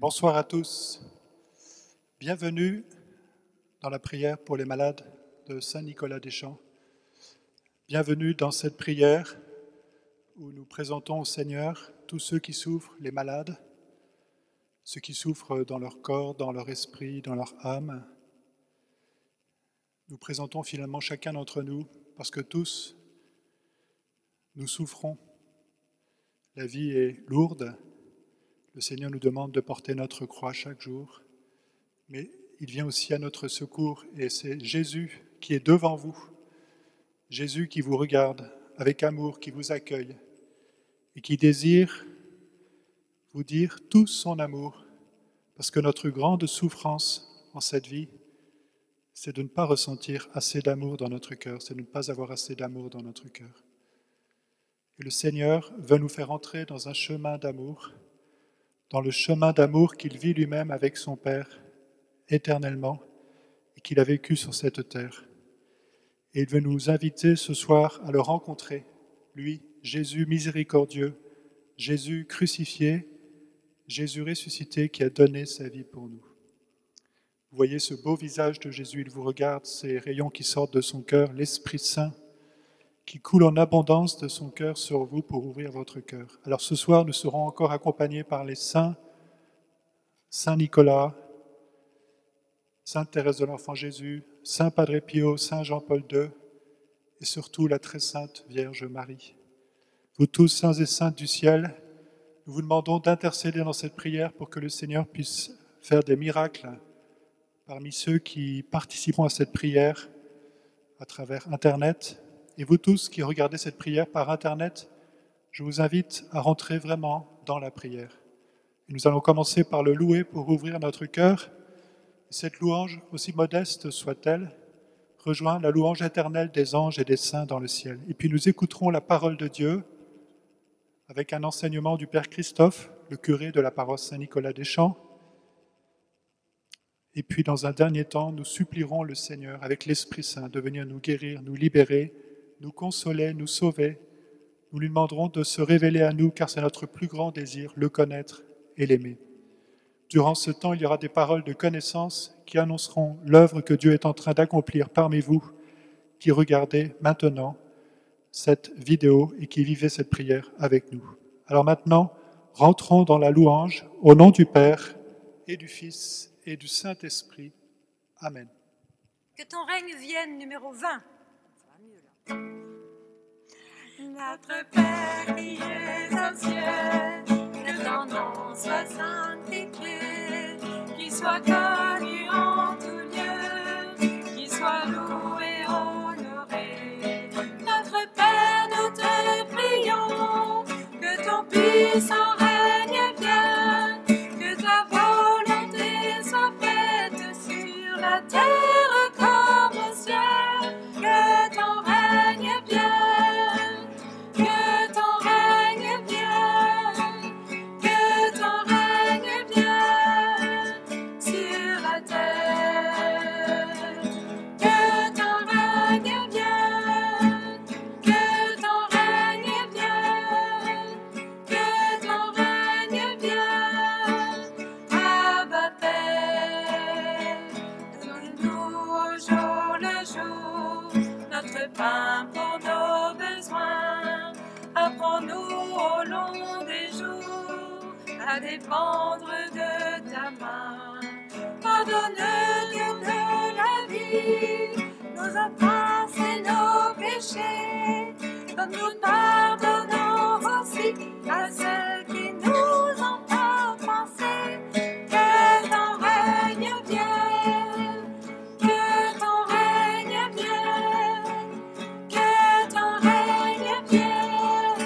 Bonsoir à tous. Bienvenue dans la prière pour les malades de Saint-Nicolas-des-Champs. Bienvenue dans cette prière où nous présentons au Seigneur tous ceux qui souffrent, les malades, ceux qui souffrent dans leur corps, dans leur esprit, dans leur âme. Nous présentons finalement chacun d'entre nous parce que tous, nous souffrons. La vie est lourde. Le Seigneur nous demande de porter notre croix chaque jour, mais il vient aussi à notre secours et c'est Jésus qui est devant vous, Jésus qui vous regarde avec amour, qui vous accueille et qui désire vous dire tout son amour, parce que notre grande souffrance en cette vie, c'est de ne pas ressentir assez d'amour dans notre cœur, c'est de ne pas avoir assez d'amour dans notre cœur. Et le Seigneur veut nous faire entrer dans un chemin d'amour, dans le chemin d'amour qu'il vit lui-même avec son Père éternellement et qu'il a vécu sur cette terre. Et il veut nous inviter ce soir à le rencontrer, lui, Jésus miséricordieux, Jésus crucifié, Jésus ressuscité qui a donné sa vie pour nous. Vous voyez ce beau visage de Jésus, il vous regarde, ces rayons qui sortent de son cœur, l'Esprit Saint qui coule en abondance de son cœur sur vous pour ouvrir votre cœur. Alors ce soir, nous serons encore accompagnés par les saints, Saint Nicolas, Sainte Thérèse de l'Enfant Jésus, Saint Padre Pio, Saint Jean-Paul II et surtout la très sainte Vierge Marie. Vous tous, saints et saintes du ciel, nous vous demandons d'intercéder dans cette prière pour que le Seigneur puisse faire des miracles parmi ceux qui participeront à cette prière à travers Internet. Et vous tous qui regardez cette prière par Internet, je vous invite à rentrer vraiment dans la prière. Et nous allons commencer par le louer pour ouvrir notre cœur. Et cette louange, aussi modeste soit-elle, rejoint la louange éternelle des anges et des saints dans le ciel. Et puis nous écouterons la parole de Dieu avec un enseignement du Père Christophe, le curé de la paroisse Saint-Nicolas-des-Champs. Et puis dans un dernier temps, nous supplierons le Seigneur avec l'Esprit Saint de venir nous guérir, nous libérer, nous consoler, nous sauver. Nous lui demanderons de se révéler à nous car c'est notre plus grand désir, le connaître et l'aimer. Durant ce temps, il y aura des paroles de connaissance qui annonceront l'œuvre que Dieu est en train d'accomplir parmi vous, qui regardez maintenant cette vidéo et qui vivez cette prière avec nous. Alors maintenant, rentrons dans la louange au nom du Père et du Fils et du Saint-Esprit. Amen. Que ton règne vienne, numéro 20. Ça va mieux là. Notre Père qui es aux cieux, que ton nom soit sanctifié, qu'il soit connu en tout lieu, qu'il soit loué, honoré. Notre Père, nous te prions, que ton puissant règne vienne, que ta volonté soit faite sur la terre comme au ciel, que ton règne vienne, que ton règne vienne, que ton règne vienne sur la terre, que ton règne vienne, que ton règne vienne, que ton règne vienne. Abba Père, donne-nous au jour le jour notre pain pour nos besoins. Apprends-nous au long des jours à dépendre de ta main. Pardonne-nous de la vie, nos offenses et nos péchés, comme nous pardonnons aussi à ceux qui nous ont offensés. Que ton règne vienne, que ton règne vienne, que ton règne vienne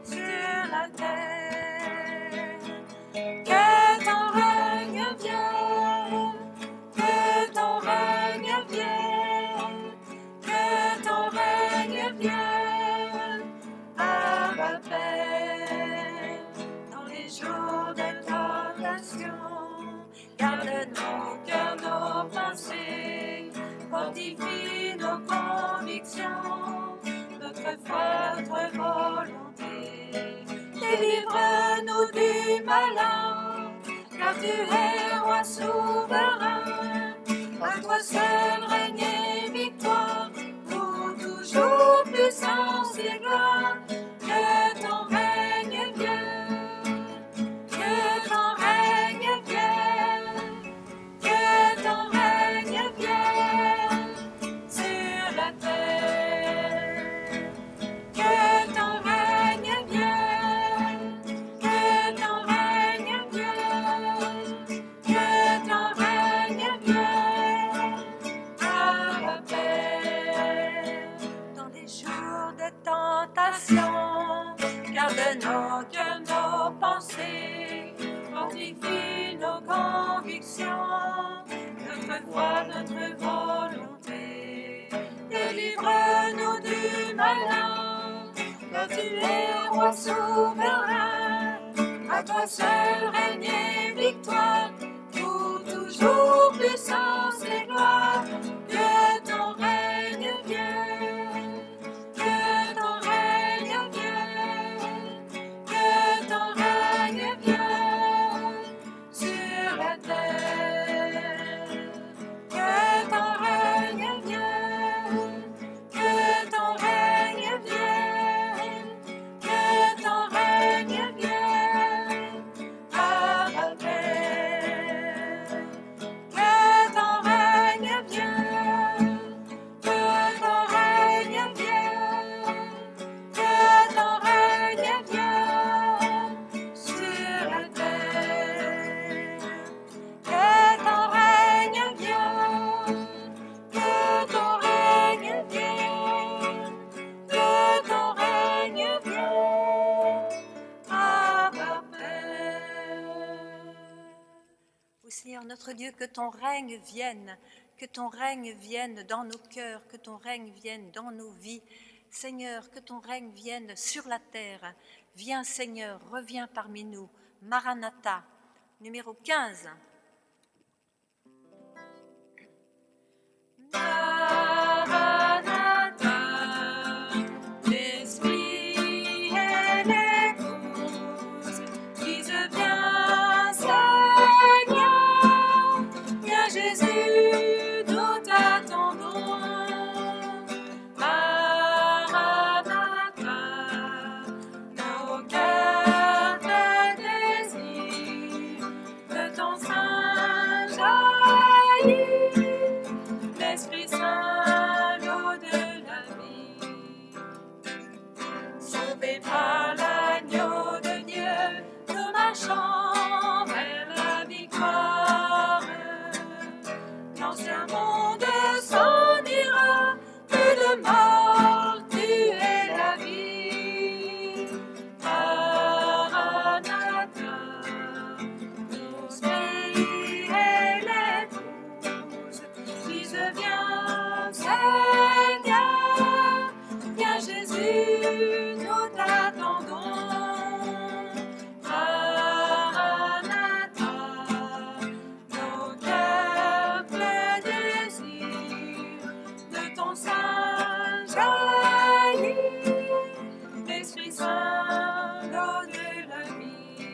sur la terre. Que ton règne vienne, que ton règne vienne, que ton règne vienne. Abba Père, dans les jours de tentation, garde nos cœurs, nos pensées, fortifie nos convictions, notre foi, notre volonté. Délivre-nous du malin, car car tu es roi souverain. À toi seul règne et victoire, pour toujours puissance et gloire. Que ton règne vienne, que ton règne vienne, que ton règne vienne sur la terre. Que ton règne vienne, que ton règne vienne, que ton règne vienne à la paix. Dans les jours de tentation, garde nos cœurs, nos pensées, fortifie nos convictions, notre foi, notre volonté. Délivre-nous du malin, car tu es roi souverain. À toi seul règne et victoire, pour toujours puissance et gloire. Que ton règne vienne, que ton règne vienne, que ton règne vienne sur la terre. Que ton règne vienne, que ton règne vienne, que ton règne vienne à la paix. Que ton règne vienne, que ton règne vienne, que ton règne vienne sur la terre. Que ton règne vienne, que ton règne vienne, que ton règne vienne à la paix. Ô Seigneur notre Dieu, que ton règne vienne, que ton règne vienne dans nos cœurs, que ton règne vienne dans nos vies. Seigneur, que ton règne vienne sur la terre. Viens Seigneur, reviens parmi nous. Maranatha, numéro 15. Maranatha, l'Esprit et l'épouse disent viens Seigneur, viens Jésus, nous t'attendons. Maranatha, nos cœurs te désirent, de ton sein jaillit l'Esprit Saint, l'eau de la vie. Sauvés par l'agneau de Dieu, nous marchons vers la victoire. L'ancien monde s'en ira, plus de mort, tu es la vie. Maranatha, l'Esprit et l'épouse disent viens Seigneur, viens Jésus, nous t'attendons. Maranatha, nos cœurs te désirent, de ton sein jaillit l'Esprit Saint, l'eau de la vie.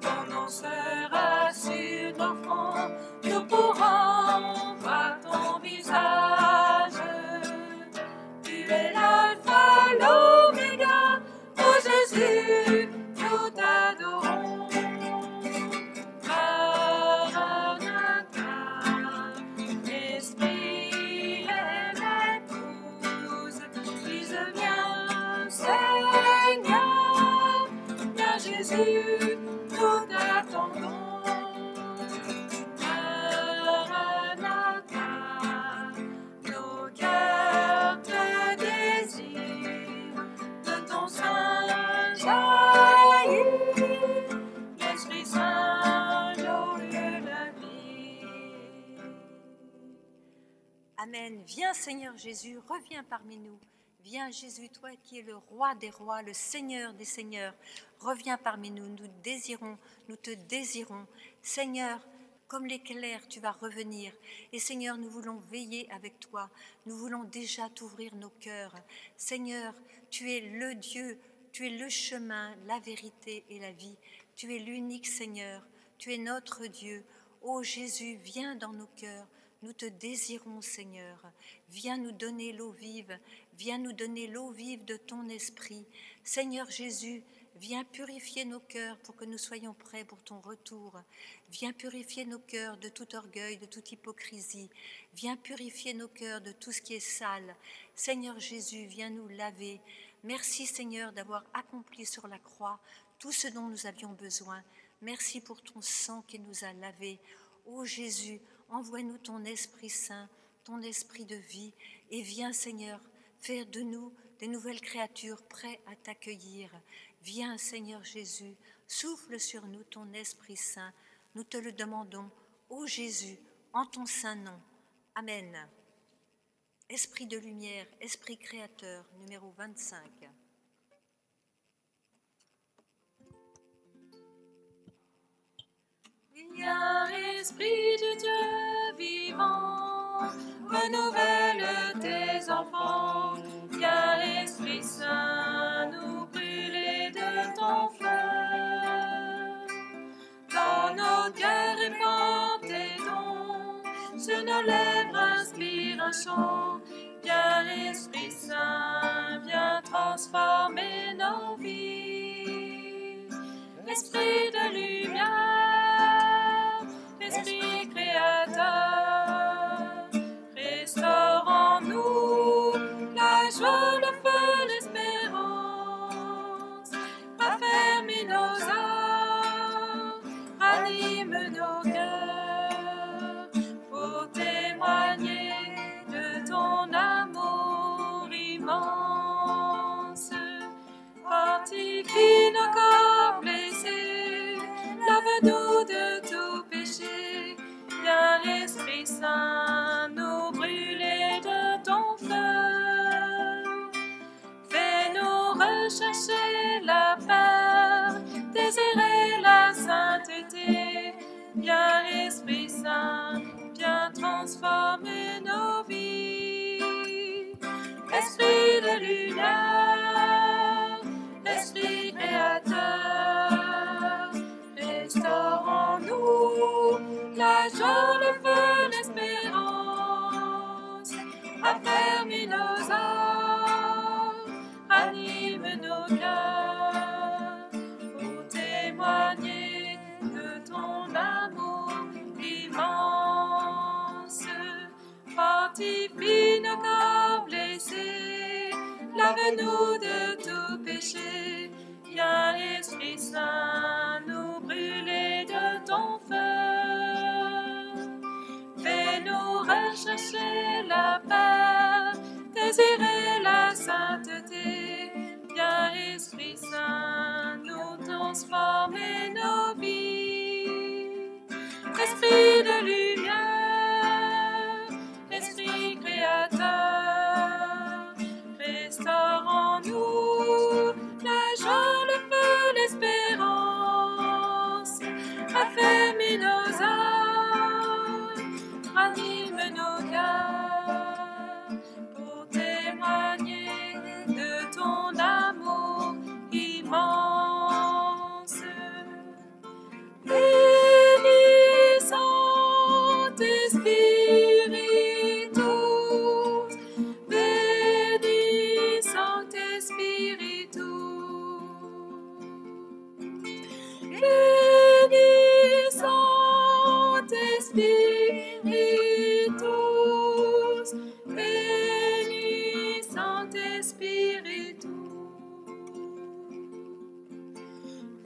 Ton nom sera sur nos fronts, nous pourrons voir ton visage. Tu es l'alpha, l'oméga, ô Jésus, nous t'adorons. Maranatha, l'Esprit et l'épouse disent viens Seigneur, viens Jésus, nous t'attendons. Maranatha, nos cœurs te désirent, de ton sein jaillit l'Esprit Saint, l'eau de la vie. Amen. Viens Seigneur Jésus, reviens parmi nous. Viens Jésus, toi qui es le roi des rois, le Seigneur des seigneurs, reviens parmi nous, nous désirons, nous te désirons. Seigneur, comme l'éclair, tu vas revenir. Et Seigneur, nous voulons veiller avec toi, nous voulons déjà t'ouvrir nos cœurs. Seigneur, tu es le Dieu, tu es le chemin, la vérité et la vie. Tu es l'unique Seigneur, tu es notre Dieu. Ô Jésus, viens dans nos cœurs, nous te désirons Seigneur. Viens nous donner l'eau vive, viens nous donner l'eau vive de ton esprit. Seigneur Jésus, viens purifier nos cœurs pour que nous soyons prêts pour ton retour. Viens purifier nos cœurs de tout orgueil, de toute hypocrisie. Viens purifier nos cœurs de tout ce qui est sale. Seigneur Jésus, viens nous laver. Merci Seigneur d'avoir accompli sur la croix tout ce dont nous avions besoin. Merci pour ton sang qui nous a lavés. Ô Jésus, envoie-nous ton Esprit Saint, ton Esprit de vie, et viens Seigneur, faire de nous des nouvelles créatures prêtes à t'accueillir. Viens Seigneur Jésus, souffle sur nous ton Esprit Saint. Nous te le demandons, ô Jésus, en ton saint nom. Amen. Esprit de lumière, Esprit créateur, numéro 25. Viens, Esprit de Dieu vivant, renouvelle tes enfants. Viens, Esprit Saint, nous brûler de ton feu. Dans nos cœurs répand tes dons, sur nos lèvres inspire un chant. Viens, Esprit Saint, viens transformer nos vies. Esprit de lumière, Esprit créateur, restaure en nous la joie, le feu, l'espérance. Raffermis nos âmes, ranime nos cœurs, pour témoigner de ton amour immense. Fortifie nos corps blessés, lave-nous de tout péché. Viens, Esprit Saint, nous brûler de ton feu. Fais-nous rechercher la paix, désirer la sainteté. Viens, Esprit Saint, viens transformer nos vies. Esprit de lumière, Esprit créateur, restaure en nous la joie, le feu, l'espérance. Affermis nos âmes, anime nos cœurs, pour témoigner de ton amour immense. Fortifie nos corps blessés, lave-nous de tout péché. Viens, Esprit Saint, nous brûler de ton feu. Fais-nous rechercher la paix, désirer la sainteté. Viens, Esprit Saint, nous transformer nos vies. Esprit de lumière, Esprit créateur, restaure en nous la joie, le feu, l'espérance. Affermis nos âmes, ranime nos cœurs, pour témoigner de ton amour immense. Béni Saint-Esprit tous, béni Saint-Esprit tous, béni Saint-Esprit tous, béni Saint-Esprit tous,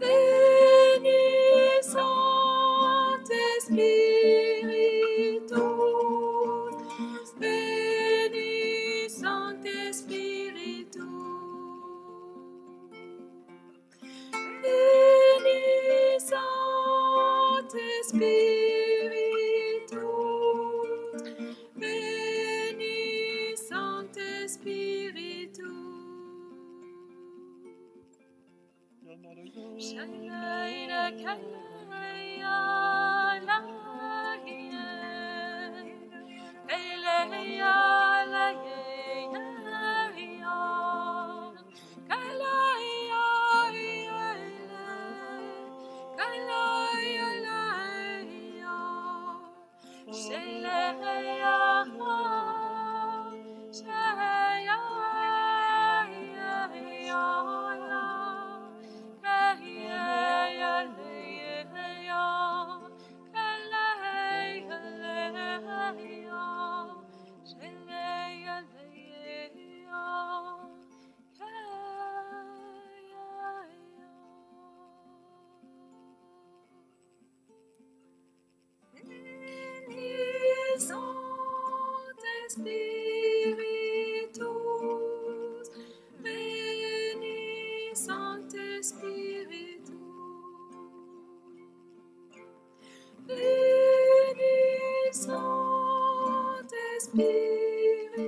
béni Saint-Esprit tous, béni Saint-Esprit tous, béni Saint-Esprit tous, béni Saint-Esprit tous. Shalaila kalaya lahiya, kalaya lahiya, kalaya Spiritus, veni Sancte Spiritus, veni Sancte Spiritus,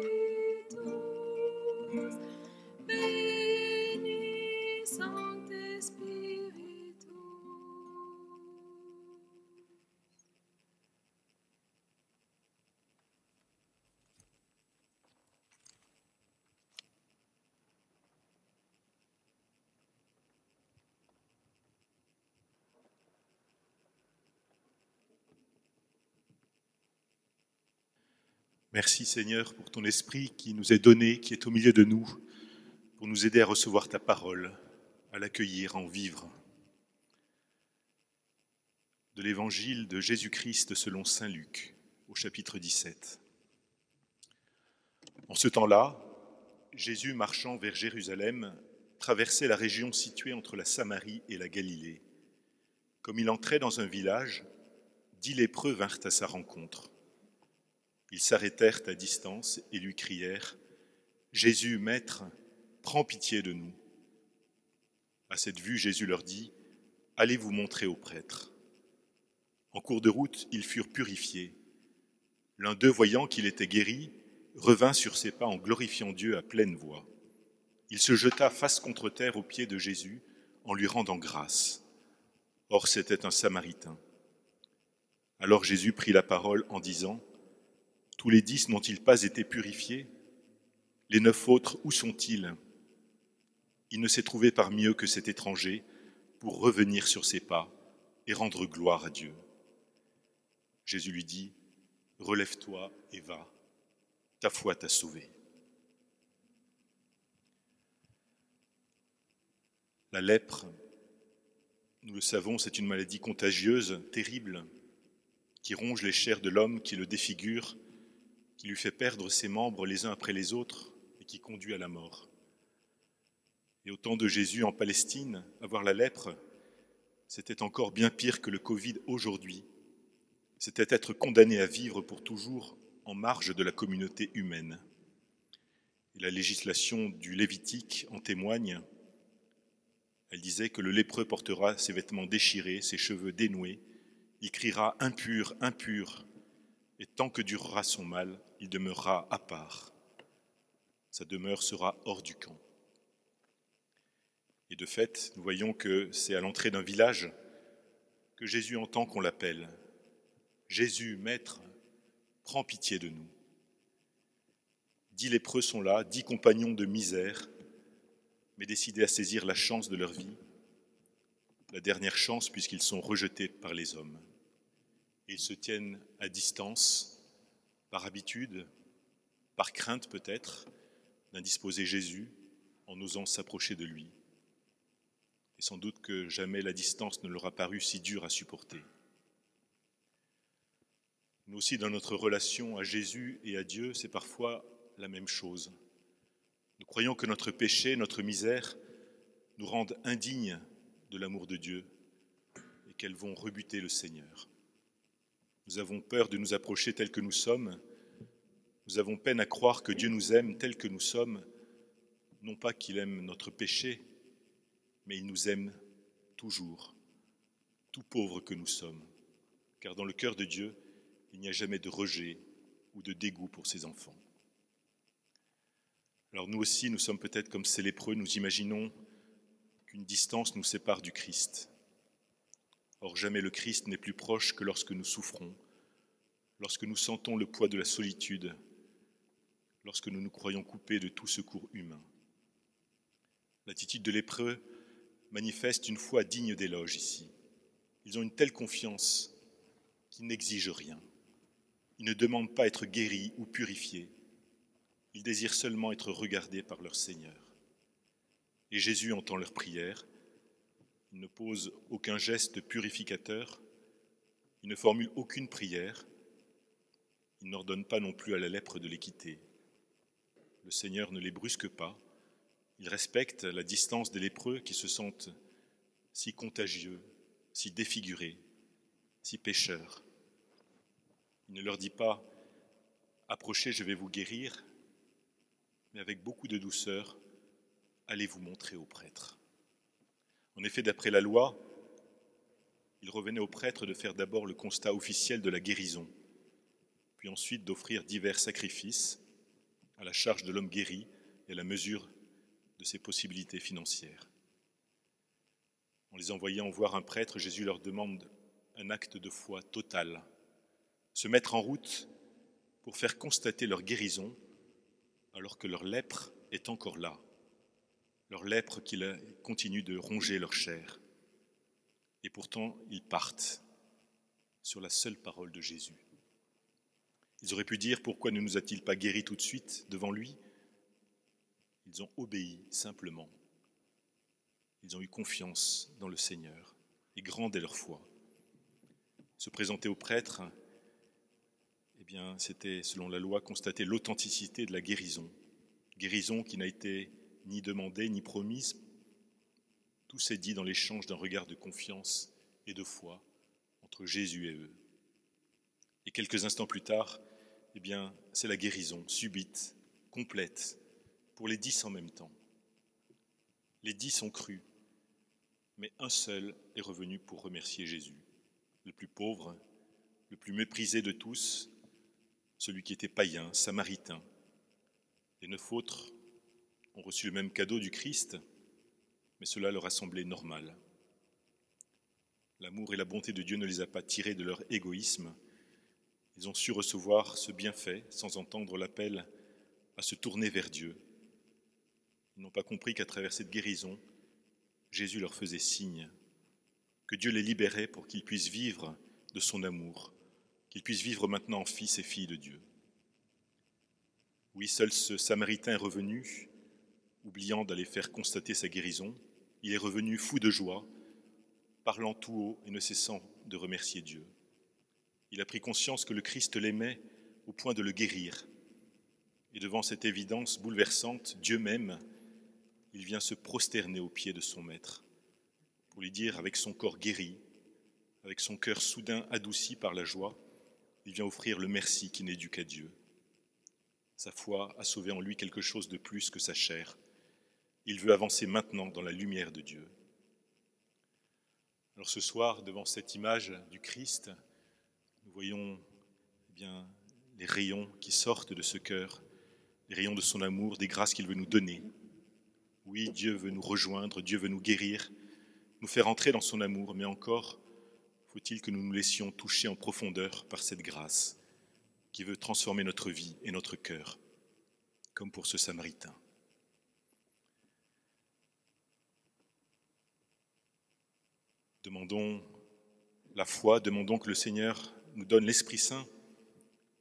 veni Sancte Spiritus. Merci Seigneur pour ton esprit qui nous est donné, qui est au milieu de nous, pour nous aider à recevoir ta parole, à l'accueillir, à en vivre. De l'évangile de Jésus-Christ selon saint Luc, au chapitre 17. En ce temps-là, Jésus, marchant vers Jérusalem, traversait la région située entre la Samarie et la Galilée. Comme il entrait dans un village, 10 lépreux vinrent à sa rencontre. Ils s'arrêtèrent à distance et lui crièrent « Jésus, Maître, prends pitié de nous. » À cette vue, Jésus leur dit « Allez vous montrer aux prêtres. » En cours de route, ils furent purifiés. L'un d'eux, voyant qu'il était guéri, revint sur ses pas en glorifiant Dieu à pleine voix. Il se jeta face contre terre aux pieds de Jésus en lui rendant grâce. Or, c'était un Samaritain. Alors Jésus prit la parole en disant « Tous les 10 n'ont-ils pas été purifiés? Les 9 autres, où sont-ils? » Il ne s'est trouvé parmi eux que cet étranger pour revenir sur ses pas et rendre gloire à Dieu. Jésus lui dit « Relève-toi et va, ta foi t'a sauvé. » La lèpre, nous le savons, c'est une maladie contagieuse, terrible, qui ronge les chairs de l'homme, qui le défigure, qui lui fait perdre ses membres les uns après les autres et qui conduit à la mort. Et au temps de Jésus en Palestine, avoir la lèpre, c'était encore bien pire que le Covid aujourd'hui. C'était être condamné à vivre pour toujours en marge de la communauté humaine. Et la législation du Lévitique en témoigne. Elle disait que le lépreux portera ses vêtements déchirés, ses cheveux dénoués, il criera « impur, impur », et tant que durera son mal, il demeurera à part. Sa demeure sera hors du camp. Et de fait, nous voyons que c'est à l'entrée d'un village que Jésus entend qu'on l'appelle. « Jésus, Maître, prends pitié de nous. » 10 lépreux sont là, 10 compagnons de misère, mais décidés à saisir la chance de leur vie, la dernière chance puisqu'ils sont rejetés par les hommes. Et ils se tiennent à distance, par habitude, par crainte peut-être, d'indisposer Jésus en osant s'approcher de lui. Et sans doute que jamais la distance ne leur a paru si dure à supporter. Nous aussi, dans notre relation à Jésus et à Dieu, c'est parfois la même chose. Nous croyons que notre péché, notre misère, nous rendent indignes de l'amour de Dieu et qu'elles vont rebuter le Seigneur. Nous avons peur de nous approcher tels que nous sommes. Nous avons peine à croire que Dieu nous aime tels que nous sommes, non pas qu'il aime notre péché, mais il nous aime toujours, tout pauvres que nous sommes. Car dans le cœur de Dieu, il n'y a jamais de rejet ou de dégoût pour ses enfants. Alors nous aussi, nous sommes peut-être comme ces lépreux, nous imaginons qu'une distance nous sépare du Christ. Or, jamais le Christ n'est plus proche que lorsque nous souffrons, lorsque nous sentons le poids de la solitude, lorsque nous nous croyons coupés de tout secours humain. L'attitude de lépreux manifeste une foi digne d'éloge ici. Ils ont une telle confiance qu'ils n'exigent rien. Ils ne demandent pas à être guéris ou purifiés. Ils désirent seulement être regardés par leur Seigneur. Et Jésus entend leur prière. Il ne pose aucun geste purificateur. Il ne formule aucune prière. Il n'ordonne pas non plus à la lèpre de les quitter. Le Seigneur ne les brusque pas. Il respecte la distance des lépreux qui se sentent si contagieux, si défigurés, si pécheurs. Il ne leur dit pas approchez, je vais vous guérir, mais avec beaucoup de douceur, allez vous montrer au prêtre. En effet, d'après la loi, il revenait au prêtre de faire d'abord le constat officiel de la guérison, puis ensuite d'offrir divers sacrifices à la charge de l'homme guéri et à la mesure de ses possibilités financières. En les envoyant voir un prêtre, Jésus leur demande un acte de foi total, se mettre en route pour faire constater leur guérison alors que leur lèpre est encore là, leur lèpre qui continue de ronger leur chair. Et pourtant, ils partent sur la seule parole de Jésus. Ils auraient pu dire « Pourquoi ne nous a-t-il pas guéris tout de suite devant lui ?» Ils ont obéi simplement. Ils ont eu confiance dans le Seigneur et grande est leur foi. Se présenter au prêtre, eh bien, c'était, selon la loi, constater l'authenticité de la guérison. Guérison qui n'a été ni demandée ni promise. Tout s'est dit dans l'échange d'un regard de confiance et de foi entre Jésus et eux. Et quelques instants plus tard, eh bien, c'est la guérison subite, complète, pour les 10 en même temps. Les 10 ont cru, mais un seul est revenu pour remercier Jésus. Le plus pauvre, le plus méprisé de tous, celui qui était païen, samaritain. Les 9 autres ont reçu le même cadeau du Christ, mais cela leur a semblé normal. L'amour et la bonté de Dieu ne les a pas tirés de leur égoïsme. Ils ont su recevoir ce bienfait sans entendre l'appel à se tourner vers Dieu. Ils n'ont pas compris qu'à travers cette guérison, Jésus leur faisait signe, que Dieu les libérait pour qu'ils puissent vivre de son amour, qu'ils puissent vivre maintenant en fils et filles de Dieu. Oui, seul ce Samaritain est revenu, oubliant d'aller faire constater sa guérison. Il est revenu fou de joie, parlant tout haut et ne cessant de remercier Dieu. Il a pris conscience que le Christ l'aimait au point de le guérir. Et devant cette évidence bouleversante, Dieu même, il vient se prosterner aux pieds de son Maître pour lui dire, avec son corps guéri, avec son cœur soudain adouci par la joie, il vient offrir le merci qui n'est dû qu'à Dieu. Sa foi a sauvé en lui quelque chose de plus que sa chair. Il veut avancer maintenant dans la lumière de Dieu. Alors ce soir, devant cette image du Christ, nous voyons bien les rayons qui sortent de ce cœur, les rayons de son amour, des grâces qu'il veut nous donner. Oui, Dieu veut nous rejoindre, Dieu veut nous guérir, nous faire entrer dans son amour, mais encore faut-il que nous nous laissions toucher en profondeur par cette grâce qui veut transformer notre vie et notre cœur, comme pour ce Samaritain. Demandons la foi, demandons que le Seigneur nous donne l'Esprit Saint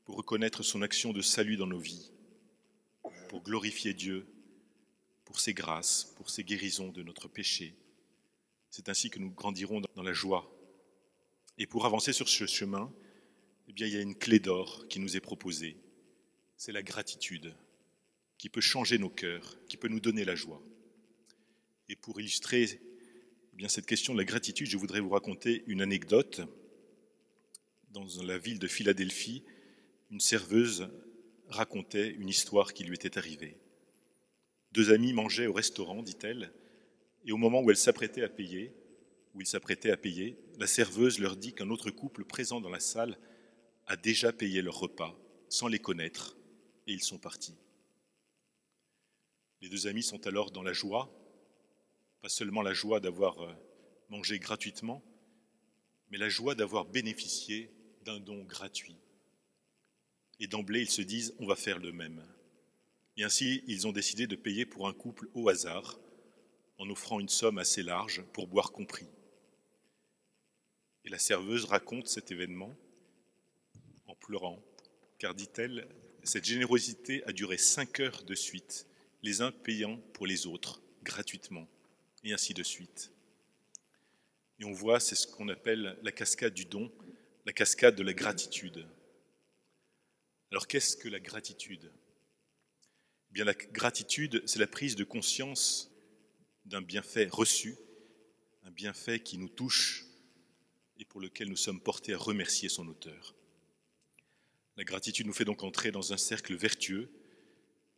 pour reconnaître son action de salut dans nos vies, pour glorifier Dieu, pour ses grâces, pour ses guérisons de notre péché. C'est ainsi que nous grandirons dans la joie. Et pour avancer sur ce chemin, eh bien, il y a une clé d'or qui nous est proposée. C'est la gratitude qui peut changer nos cœurs, qui peut nous donner la joie. Et pour illustrer eh bien, cette question de la gratitude, je voudrais vous raconter une anecdote. Dans la ville de Philadelphie, une serveuse racontait une histoire qui lui était arrivée. 2 amis mangeaient au restaurant, dit-elle, et au moment où ils s'apprêtaient à payer, la serveuse leur dit qu'un autre couple présent dans la salle a déjà payé leur repas, sans les connaître, et ils sont partis. Les 2 amis sont alors dans la joie, pas seulement la joie d'avoir mangé gratuitement, mais la joie d'avoir bénéficié d'un don gratuit. Et d'emblée, ils se disent « on va faire le même ». Et ainsi, ils ont décidé de payer pour un couple au hasard, en offrant une somme assez large pour boire compris. Et la serveuse raconte cet événement en pleurant, car, dit-elle, cette générosité a duré 5 heures de suite, les uns payant pour les autres, gratuitement, et ainsi de suite. Et on voit, c'est ce qu'on appelle la cascade du don, la cascade de la gratitude. Alors qu'est-ce que la gratitude ? Eh bien, la gratitude, c'est la prise de conscience d'un bienfait reçu, un bienfait qui nous touche et pour lequel nous sommes portés à remercier son auteur. La gratitude nous fait donc entrer dans un cercle vertueux,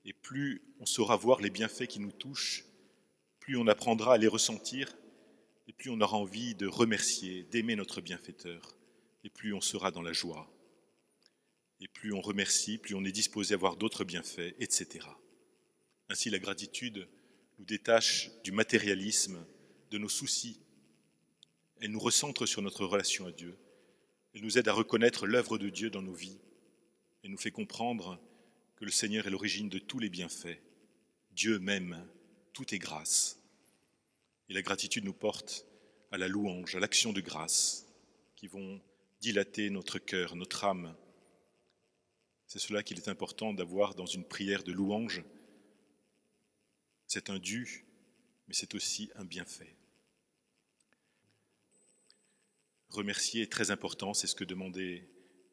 et plus on saura voir les bienfaits qui nous touchent, plus on apprendra à les ressentir, et plus on aura envie de remercier, d'aimer notre bienfaiteur, et plus on sera dans la joie. Et plus on remercie, plus on est disposé à avoir d'autres bienfaits, etc. Ainsi, la gratitude nous détache du matérialisme, de nos soucis. Elle nous recentre sur notre relation à Dieu. Elle nous aide à reconnaître l'œuvre de Dieu dans nos vies. Elle nous fait comprendre que le Seigneur est l'origine de tous les bienfaits. Dieu m'aime, tout est grâce. Et la gratitude nous porte à la louange, à l'action de grâce, qui vont dilater notre cœur, notre âme. C'est cela qu'il est important d'avoir dans une prière de louange. C'est un dû, mais c'est aussi un bienfait. Remercier est très important, c'est ce que demandait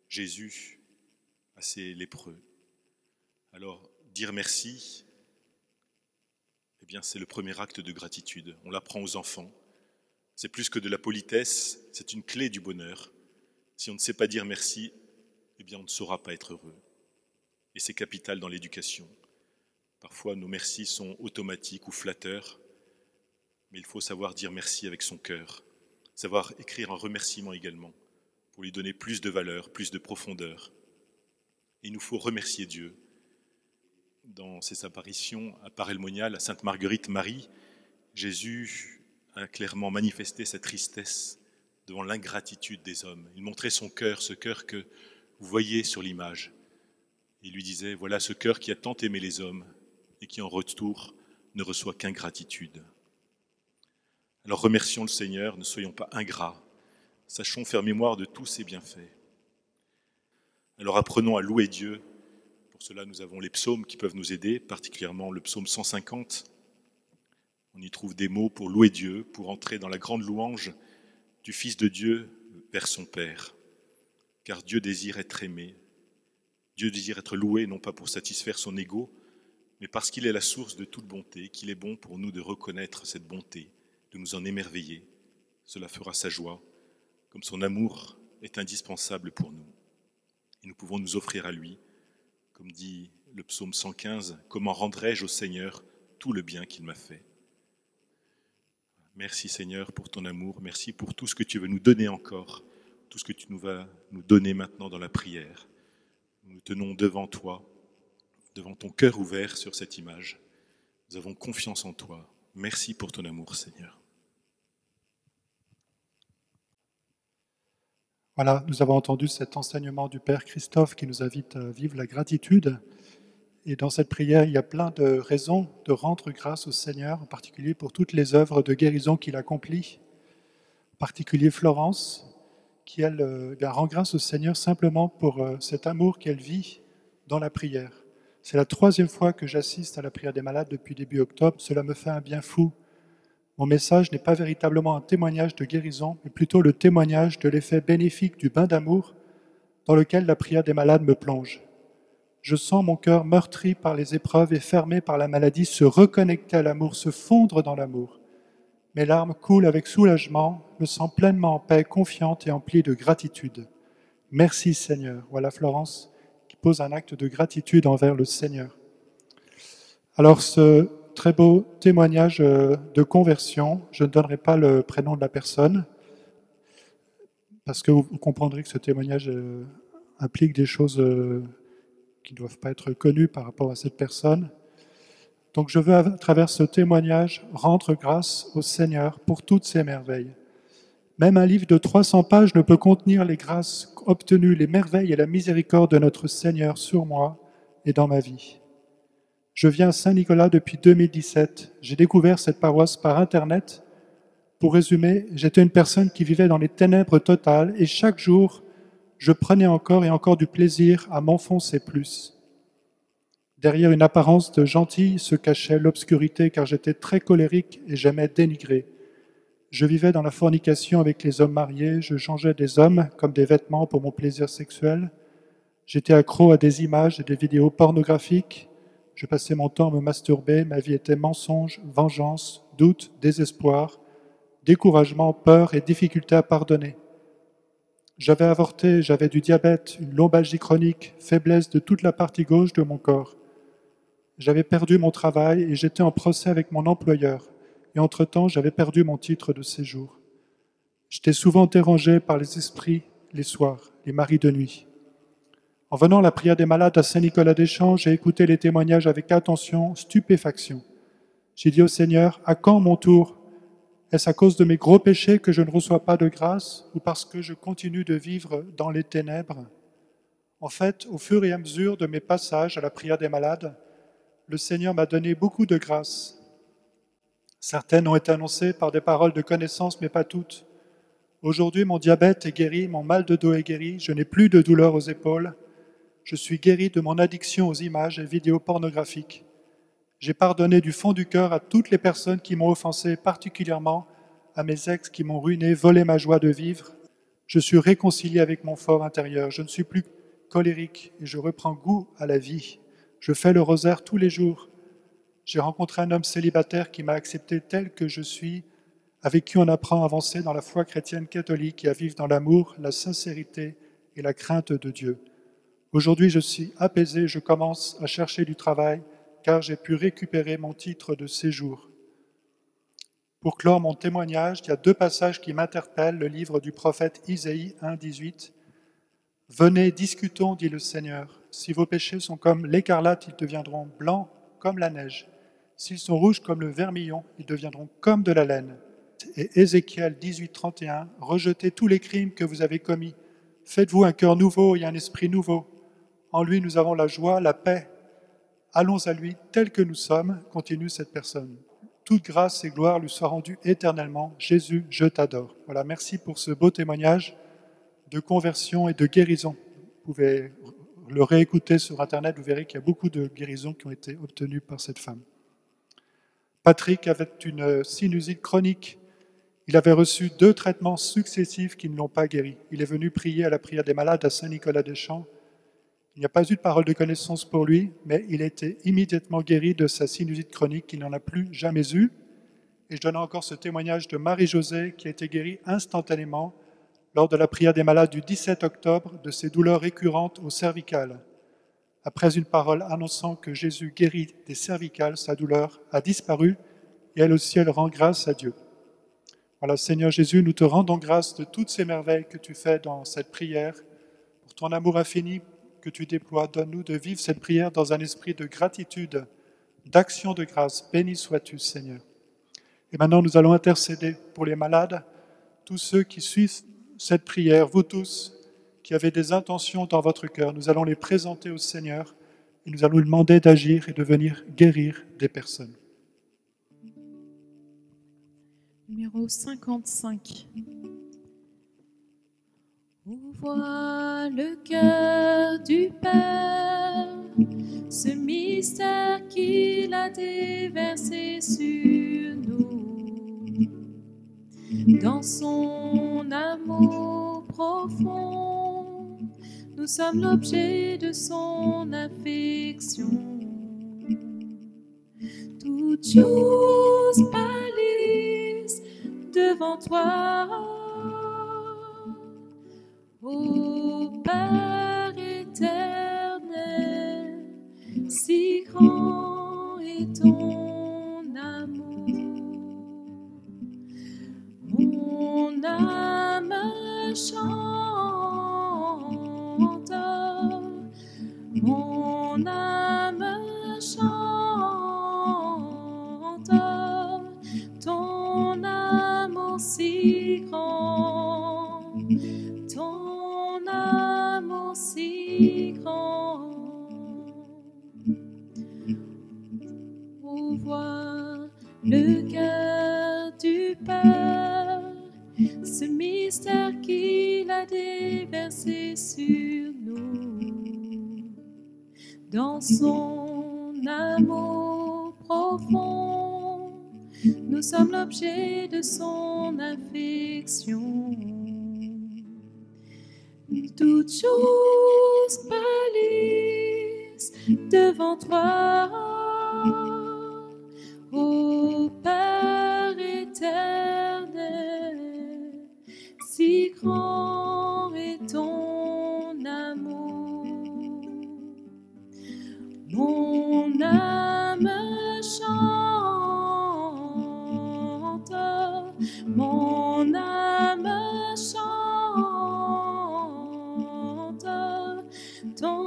Jésus à ces lépreux. Alors, dire merci, eh bien, c'est le premier acte de gratitude. On l'apprend aux enfants. C'est plus que de la politesse, c'est une clé du bonheur. Si on ne sait pas dire merci, eh bien, on ne saura pas être heureux. Et c'est capital dans l'éducation. Parfois, nos merci sont automatiques ou flatteurs, mais il faut savoir dire merci avec son cœur, savoir écrire un remerciement également, pour lui donner plus de valeur, plus de profondeur. Et il nous faut remercier Dieu. Dans ses apparitions à Parelmonial, à Sainte-Marguerite-Marie, Jésus a clairement manifesté sa tristesse devant l'ingratitude des hommes. Il montrait son cœur, ce cœur que vous voyez sur l'image. Il lui disait, voilà ce cœur qui a tant aimé les hommes et qui en retour ne reçoit qu'ingratitude. Alors remercions le Seigneur, ne soyons pas ingrats, sachons faire mémoire de tous ses bienfaits. Alors apprenons à louer Dieu. Pour cela, nous avons les psaumes qui peuvent nous aider, particulièrement le psaume 150. On y trouve des mots pour louer Dieu, pour entrer dans la grande louange du Fils de Dieu vers son Père. Car Dieu désire être aimé. Dieu désire être loué, non pas pour satisfaire son ego, mais parce qu'il est la source de toute bonté, qu'il est bon pour nous de reconnaître cette bonté, de nous en émerveiller. Cela fera sa joie, comme son amour est indispensable pour nous. Et nous pouvons nous offrir à lui, comme dit le psaume 115, « Comment rendrai-je au Seigneur tout le bien qu'il m'a fait ?» Merci Seigneur pour ton amour, merci pour tout ce que tu veux nous donner encore, tout ce que tu vas nous donner maintenant dans la prière. Nous tenons devant toi, devant ton cœur ouvert sur cette image. Nous avons confiance en toi. Merci pour ton amour, Seigneur. Voilà, nous avons entendu cet enseignement du Père Christophe qui nous invite à vivre la gratitude. Et dans cette prière, il y a plein de raisons de rendre grâce au Seigneur, en particulier pour toutes les œuvres de guérison qu'il accomplit. En particulier Florence, qui, elle, rend grâce au Seigneur simplement pour cet amour qu'elle vit dans la prière. C'est la 3e fois que j'assiste à la prière des malades depuis début octobre. Cela me fait un bien fou. Mon message n'est pas véritablement un témoignage de guérison, mais plutôt le témoignage de l'effet bénéfique du bain d'amour dans lequel la prière des malades me plonge. Je sens mon cœur meurtri par les épreuves et fermé par la maladie se reconnecter à l'amour, se fondre dans l'amour. Mes larmes coulent avec soulagement, me sens pleinement en paix, confiante et emplie de gratitude. Merci Seigneur. Voilà Florence qui pose un acte de gratitude envers le Seigneur. Alors ce très beau témoignage de conversion, je ne donnerai pas le prénom de la personne, parce que vous comprendrez que ce témoignage implique des choses qui ne doivent pas être connues par rapport à cette personne. Donc je veux, à travers ce témoignage, rendre grâce au Seigneur pour toutes ses merveilles. Même un livre de 300 pages ne peut contenir les grâces obtenues, les merveilles et la miséricorde de notre Seigneur sur moi et dans ma vie. Je viens à Saint-Nicolas depuis 2017. J'ai découvert cette paroisse par Internet. Pour résumer, j'étais une personne qui vivait dans les ténèbres totales et chaque jour, je prenais encore et encore du plaisir à m'enfoncer plus. Derrière une apparence de gentille se cachait l'obscurité car j'étais très colérique et j'aimais dénigrer. Je vivais dans la fornication avec les hommes mariés, je changeais des hommes comme des vêtements pour mon plaisir sexuel. J'étais accro à des images et des vidéos pornographiques. Je passais mon temps à me masturber, ma vie était mensonge, vengeance, doute, désespoir, découragement, peur et difficulté à pardonner. J'avais avorté, j'avais du diabète, une lombalgie chronique, faiblesse de toute la partie gauche de mon corps. J'avais perdu mon travail et j'étais en procès avec mon employeur. Et entre-temps, j'avais perdu mon titre de séjour. J'étais souvent dérangé par les esprits les soirs, les maris de nuit. En venant à la prière des malades à Saint-Nicolas-des-Champs, j'ai écouté les témoignages avec attention, stupéfaction. J'ai dit au Seigneur, à quand mon tour? Est-ce à cause de mes gros péchés que je ne reçois pas de grâce ou parce que je continue de vivre dans les ténèbres? En fait, au fur et à mesure de mes passages à la prière des malades, le Seigneur m'a donné beaucoup de grâce. Certaines ont été annoncées par des paroles de connaissance, mais pas toutes. Aujourd'hui, mon diabète est guéri, mon mal de dos est guéri, je n'ai plus de douleur aux épaules. Je suis guéri de mon addiction aux images et vidéos pornographiques. J'ai pardonné du fond du cœur à toutes les personnes qui m'ont offensé, particulièrement à mes ex qui m'ont ruiné, volé ma joie de vivre. Je suis réconcilié avec mon fort intérieur. Je ne suis plus colérique et je reprends goût à la vie. Je fais le rosaire tous les jours. J'ai rencontré un homme célibataire qui m'a accepté tel que je suis, avec qui on apprend à avancer dans la foi chrétienne catholique et à vivre dans l'amour, la sincérité et la crainte de Dieu. Aujourd'hui, je suis apaisé, je commence à chercher du travail car j'ai pu récupérer mon titre de séjour. Pour clore mon témoignage, il y a 2 passages qui m'interpellent, le livre du prophète Isaïe 1, 18. « Venez, discutons, dit le Seigneur. Si vos péchés sont comme l'écarlate, ils deviendront blancs comme la neige. S'ils sont rouges comme le vermillon, ils deviendront comme de la laine. » Et Ézéchiel 18, 31. « Rejetez tous les crimes que vous avez commis. Faites-vous un cœur nouveau et un esprit nouveau. En lui, nous avons la joie, la paix. Allons à lui tel que nous sommes, continue cette personne. Toute grâce et gloire lui soient rendues éternellement. Jésus, je t'adore. » Voilà, merci pour ce beau témoignage de conversion et de guérison. Vous pouvez le réécouter sur Internet, vous verrez qu'il y a beaucoup de guérisons qui ont été obtenues par cette femme. Patrick avait une sinusite chronique. Il avait reçu 2 traitements successifs qui ne l'ont pas guéri. Il est venu prier à la prière des malades à Saint-Nicolas-des-Champs. Il n'y a pas eu de parole de connaissance pour lui, mais il a été immédiatement guéri de sa sinusite chronique qu'il n'en a plus jamais eue. Et je donne encore ce témoignage de Marie-Josée qui a été guérie instantanément lors de la prière des malades du 17 octobre de ses douleurs récurrentes au cervical. Après une parole annonçant que Jésus guérit des cervicales, sa douleur a disparu et elle aussi, elle rend grâce à Dieu. Voilà, Seigneur Jésus, nous te rendons grâce de toutes ces merveilles que tu fais dans cette prière, pour ton amour infini que tu déploies. Donne-nous de vivre cette prière dans un esprit de gratitude, d'action de grâce. Béni sois-tu, Seigneur. Et maintenant, nous allons intercéder pour les malades, tous ceux qui suivent cette prière, vous tous qui avez des intentions dans votre cœur. Nous allons les présenter au Seigneur et nous allons lui demander d'agir et de venir guérir des personnes. Numéro 55. Ouvre le cœur du Père, ce mystère qu'il a déversé sur nous. Dans son amour profond, nous sommes l'objet de son affection. Toutes choses pâlissent devant toi, ô Père éternel, si grand est ton amour. Mon âme chante, mon âme chante, ton amour si grand, ton amour si grand. Ouvre le cœur du Père, ce mystère qu'il a déversé sur nous. Dans son amour profond, nous sommes l'objet de son affection. Toutes choses pâlissent devant toi, ô Père éternel, si grand est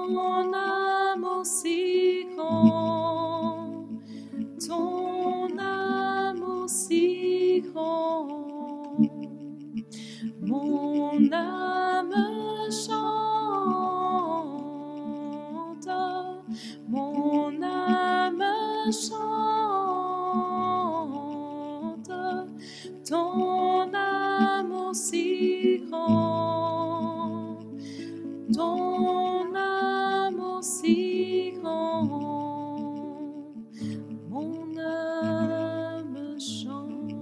ton amour si grand, ton amour si grand, mon âme chante, mon âme chante, ton amour si grand, ton amour si grand, mon âme chante.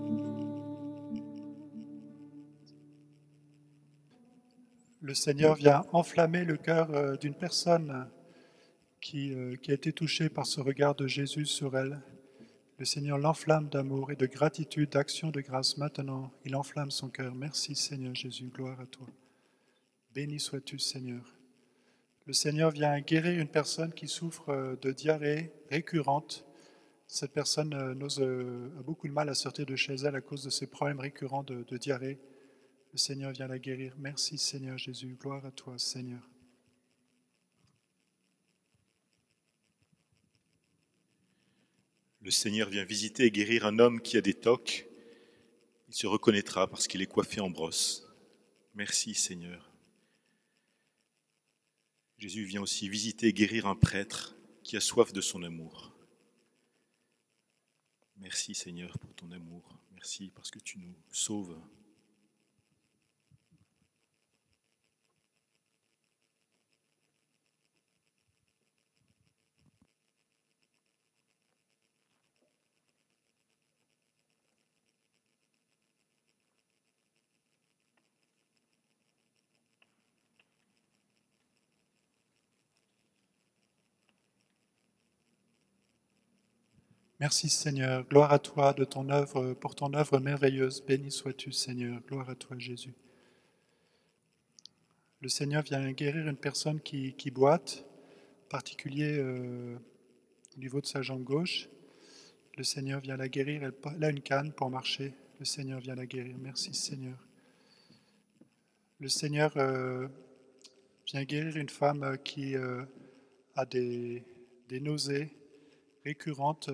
Le Seigneur vient enflammer le cœur d'une personne qui a été touchée par ce regard de Jésus sur elle. Le Seigneur l'enflamme d'amour et de gratitude, d'action de grâce. Maintenant, il enflamme son cœur. Merci Seigneur Jésus, gloire à toi. Béni sois-tu Seigneur. Le Seigneur vient guérir une personne qui souffre de diarrhée récurrente. Cette personne a beaucoup de mal à sortir de chez elle à cause de ses problèmes récurrents de diarrhée. Le Seigneur vient la guérir. Merci Seigneur Jésus, gloire à toi Seigneur. Le Seigneur vient visiter et guérir un homme qui a des tocs. Il se reconnaîtra parce qu'il est coiffé en brosse. Merci Seigneur. Jésus vient aussi visiter et guérir un prêtre qui a soif de son amour. Merci Seigneur pour ton amour. Merci parce que tu nous sauves. Merci Seigneur, gloire à toi pour ton œuvre merveilleuse. Béni sois-tu Seigneur, gloire à toi Jésus. Le Seigneur vient guérir une personne qui boite, en particulier au niveau de sa jambe gauche. Le Seigneur vient la guérir, elle a une canne pour marcher. Le Seigneur vient la guérir. Merci Seigneur. Le Seigneur vient guérir une femme qui a des nausées récurrentes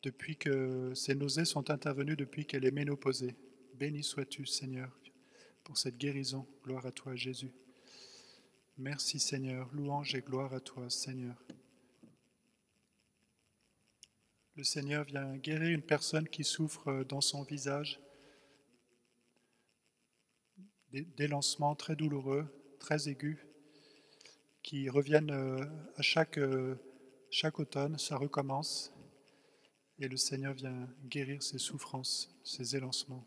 depuis que ces nausées sont intervenues depuis qu'elle est ménopausée. Béni sois-tu, Seigneur, pour cette guérison. Gloire à toi, Jésus. Merci, Seigneur. Louange et gloire à toi, Seigneur. Le Seigneur vient guérir une personne qui souffre dans son visage des lancements très douloureux, très aigus, qui reviennent à chaque automne. Ça recommence. Et le Seigneur vient guérir ces souffrances, ces élancements.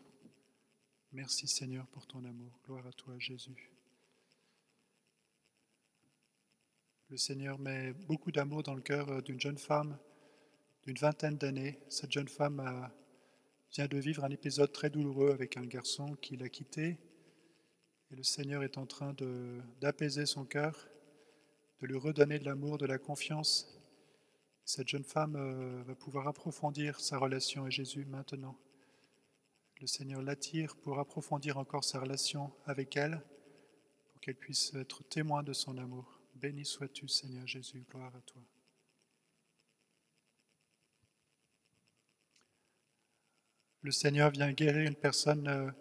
Merci Seigneur pour ton amour. Gloire à toi Jésus. Le Seigneur met beaucoup d'amour dans le cœur d'une jeune femme d'une vingtaine d'années. Cette jeune femme vient de vivre un épisode très douloureux avec un garçon qui l'a quittée. Et le Seigneur est en train d'apaiser son cœur, de lui redonner de l'amour, de la confiance. Cette jeune femme va pouvoir approfondir sa relation à Jésus maintenant. Le Seigneur l'attire pour approfondir encore sa relation avec elle, pour qu'elle puisse être témoin de son amour. Béni sois-tu, Seigneur Jésus, gloire à toi. Le Seigneur vient guérir une personne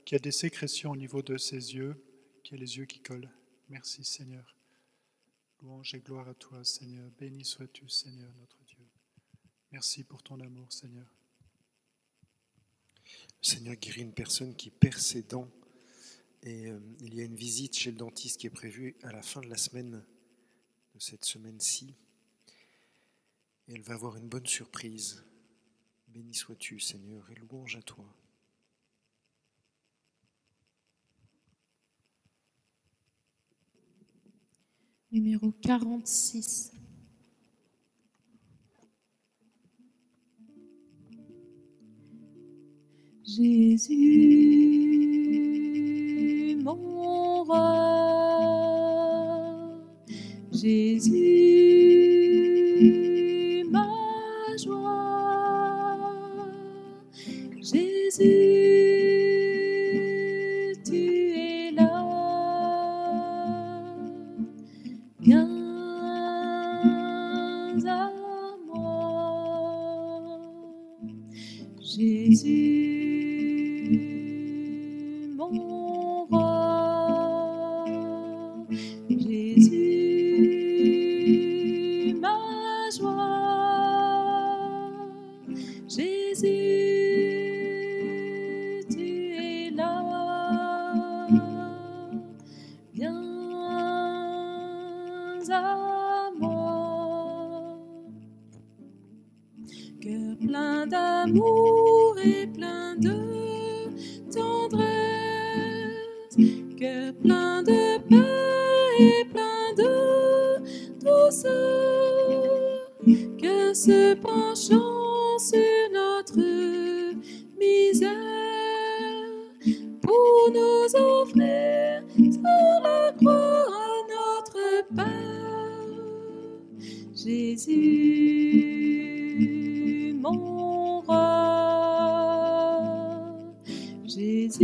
qui a des sécrétions au niveau de ses yeux, qui a les yeux qui collent. Merci, Seigneur. Louange et gloire à toi, Seigneur. Béni sois-tu, Seigneur, notre Dieu. Merci pour ton amour, Seigneur. Le Seigneur guérit une personne qui perd ses dents. Et il y a une visite chez le dentiste qui est prévue à la fin de la semaine, de cette semaine-ci. Et elle va avoir une bonne surprise. Béni sois-tu, Seigneur, et louange à toi. Numéro 46. Jésus, mon roi, Jésus, ma joie, Jésus, tu es là, viens. d'amour et plein de tendresse, cœur plein de paix et plein de douceur, que se penchant sur notre misère pour nous offrir sur la croix notre Père. Jésus, mon roi, Jésus,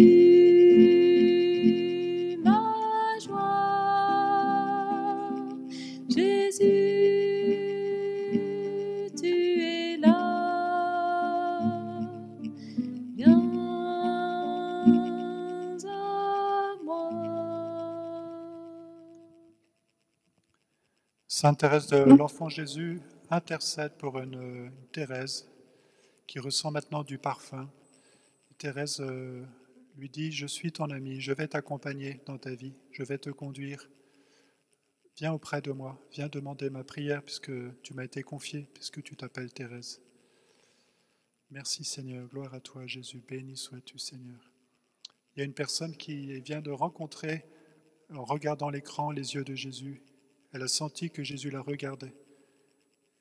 ma joie, Jésus, tu es là, viens à moi. Sainte Thérèse de l'Enfant Jésus intercède pour une Thérèse qui ressent maintenant du parfum. Thérèse lui dit, je suis ton ami, je vais t'accompagner dans ta vie, je vais te conduire. Viens auprès de moi, viens demander ma prière puisque tu m'as été confié, puisque tu t'appelles Thérèse. Merci Seigneur, gloire à toi Jésus, béni sois-tu Seigneur. Il y a une personne qui vient de rencontrer, en regardant l'écran, les yeux de Jésus. Elle a senti que Jésus la regardait.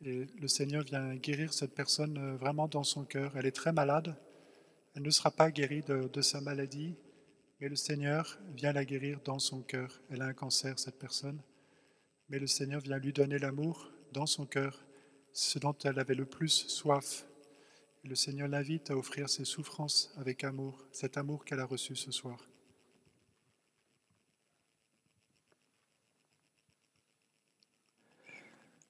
Et le Seigneur vient guérir cette personne vraiment dans son cœur. Elle est très malade. Elle ne sera pas guérie de sa maladie, mais le Seigneur vient la guérir dans son cœur. Elle a un cancer, cette personne. Mais le Seigneur vient lui donner l'amour dans son cœur, ce dont elle avait le plus soif. Et le Seigneur l'invite à offrir ses souffrances avec amour, cet amour qu'elle a reçu ce soir.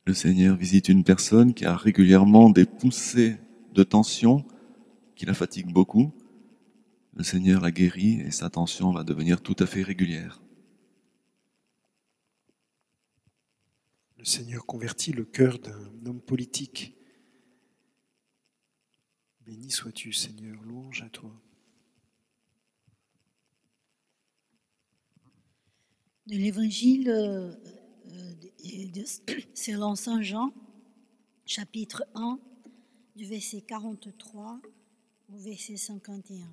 Le Seigneur visite une personne qui a régulièrement des poussées de tension qui la fatiguent beaucoup. Le Seigneur la guérit et sa tension va devenir tout à fait régulière. Le Seigneur convertit le cœur d'un homme politique. Béni sois-tu, Seigneur, louange à toi. De l'évangile selon Saint Jean, chapitre 1, du verset 43 au verset 51.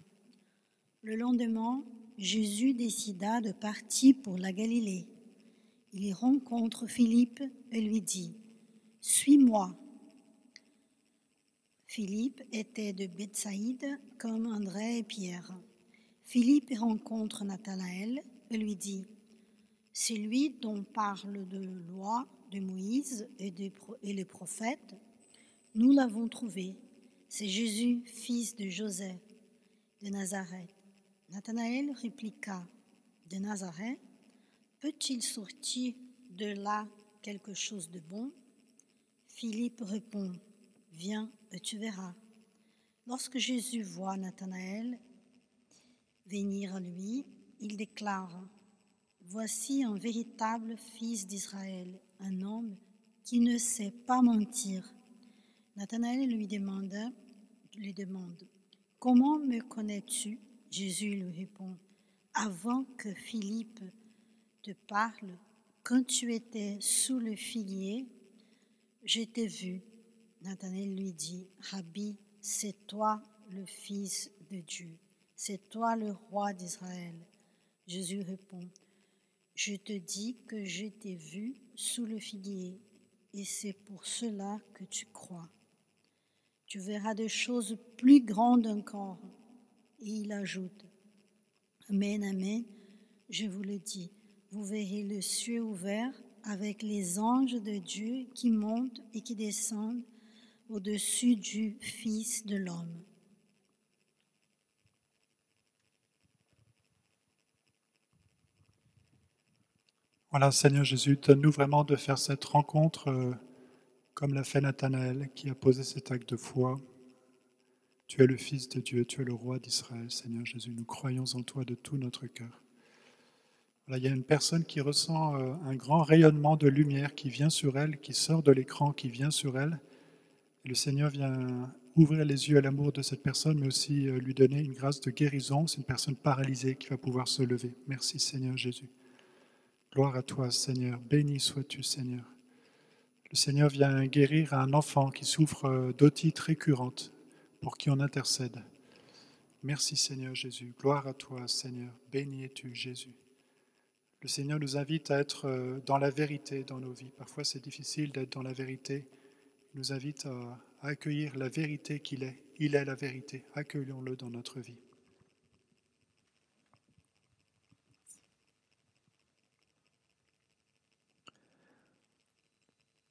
Le lendemain, Jésus décida de partir pour la Galilée. Il y rencontre Philippe et lui dit « Suis-moi ». Philippe était de Bethsaïde comme André et Pierre. Philippe rencontre Nathanaël et lui dit « Celui dont parle de loi de Moïse et les prophètes, nous l'avons trouvé. C'est Jésus, fils de Joseph de Nazareth. » Nathanaël répliqua « De Nazareth, peut-il sortir de là quelque chose de bon ?» Philippe répond « Viens et tu verras. » Lorsque Jésus voit Nathanaël venir à lui, il déclare « Voici un véritable fils d'Israël, un homme qui ne sait pas mentir. » Nathanaël lui demande « Comment me connais-tu » Jésus lui répond « Avant que Philippe te parle, quand tu étais sous le figuier, je t'ai vu. » Nathanaël lui dit « Rabbi, c'est toi le Fils de Dieu, c'est toi le roi d'Israël. » Jésus répond « Je te dis que je t'ai vu sous le figuier, et c'est pour cela que tu crois. Tu verras des choses plus grandes encore. » Et il ajoute « Amen, amen, je vous le dis, vous verrez le ciel ouvert avec les anges de Dieu qui montent et qui descendent au-dessus du Fils de l'homme. » Voilà, Seigneur Jésus, donne-nous vraiment de faire cette rencontre comme l'a fait Nathanaël, qui a posé cet acte de foi. Tu es le Fils de Dieu, tu es le roi d'Israël, Seigneur Jésus. Nous croyons en toi de tout notre cœur. Voilà, il y a une personne qui ressent un grand rayonnement de lumière qui vient sur elle, qui sort de l'écran, qui vient sur elle. Et le Seigneur vient ouvrir les yeux à l'amour de cette personne, mais aussi lui donner une grâce de guérison. C'est une personne paralysée qui va pouvoir se lever. Merci Seigneur Jésus. Gloire à toi Seigneur. Béni sois-tu Seigneur. Le Seigneur vient guérir un enfant qui souffre d'otite récurrente pour qui on intercède. Merci Seigneur Jésus. Gloire à toi Seigneur. Béni es-tu Jésus. Le Seigneur nous invite à être dans la vérité dans nos vies. Parfois c'est difficile d'être dans la vérité. Il nous invite à accueillir la vérité qu'il est. Il est la vérité. Accueillons-le dans notre vie.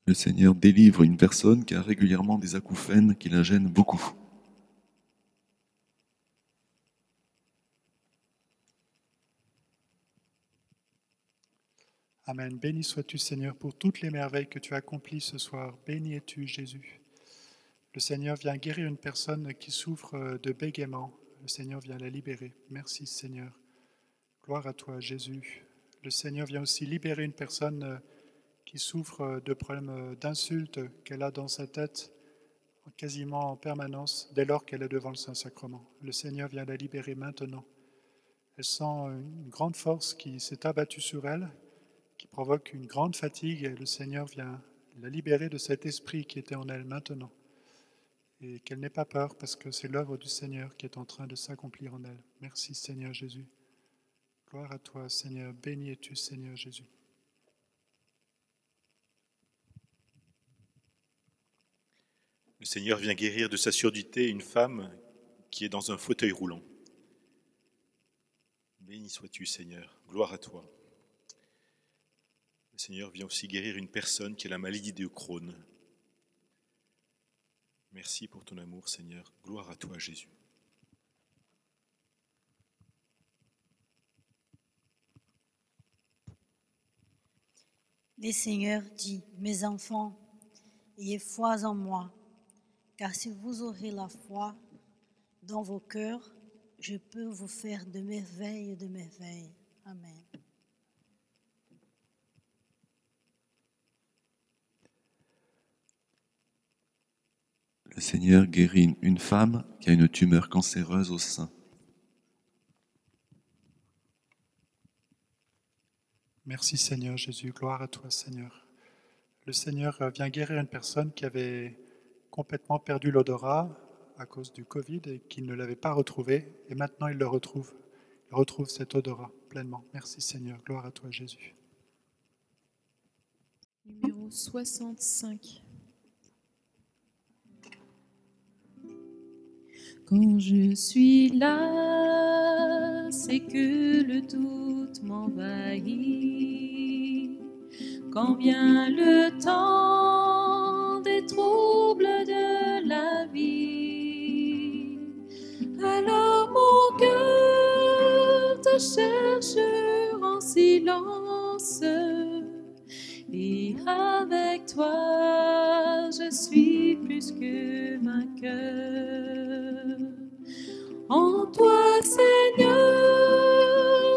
Le Seigneur délivre une personne qui a régulièrement des acouphènes qui la gênent beaucoup. Amen. Béni sois-tu, Seigneur, pour toutes les merveilles que tu as accomplies ce soir. Béni es-tu, Jésus. Le Seigneur vient guérir une personne qui souffre de bégaiement. Le Seigneur vient la libérer. Merci, Seigneur. Gloire à toi, Jésus. Le Seigneur vient aussi libérer une personne qui souffre de problèmes d'insultes qu'elle a dans sa tête quasiment en permanence dès lors qu'elle est devant le Saint-Sacrement. Le Seigneur vient la libérer maintenant. Elle sent une grande force qui s'est abattue sur elle, qui provoque une grande fatigue, et le Seigneur vient la libérer de cet esprit qui était en elle maintenant. Et qu'elle n'ait pas peur, parce que c'est l'œuvre du Seigneur qui est en train de s'accomplir en elle. Merci Seigneur Jésus. Gloire à toi Seigneur. Béni es-tu Seigneur Jésus. Le Seigneur vient guérir de sa surdité une femme qui est dans un fauteuil roulant. Béni sois-tu Seigneur. Gloire à toi. Le Seigneur vient aussi guérir une personne qui a la maladie de Crohn. Merci pour ton amour, Seigneur. Gloire à toi, Jésus. Le Seigneur dit, mes enfants, ayez foi en moi, car si vous aurez la foi dans vos cœurs, je peux vous faire de merveilles, de merveilles. Amen. Le Seigneur guérit une femme qui a une tumeur cancéreuse au sein. Merci Seigneur Jésus, gloire à toi Seigneur. Le Seigneur vient guérir une personne qui avait complètement perdu l'odorat à cause du Covid et qui ne l'avait pas retrouvé, et maintenant il le retrouve. Il retrouve cet odorat pleinement. Merci Seigneur, gloire à toi Jésus. Numéro 65. Quand je suis là, c'est que le doute m'envahit. Quand vient le temps des troubles de la vie, alors mon cœur te cherche en silence. Et avec toi, je suis plus que vainqueur. En toi, Seigneur,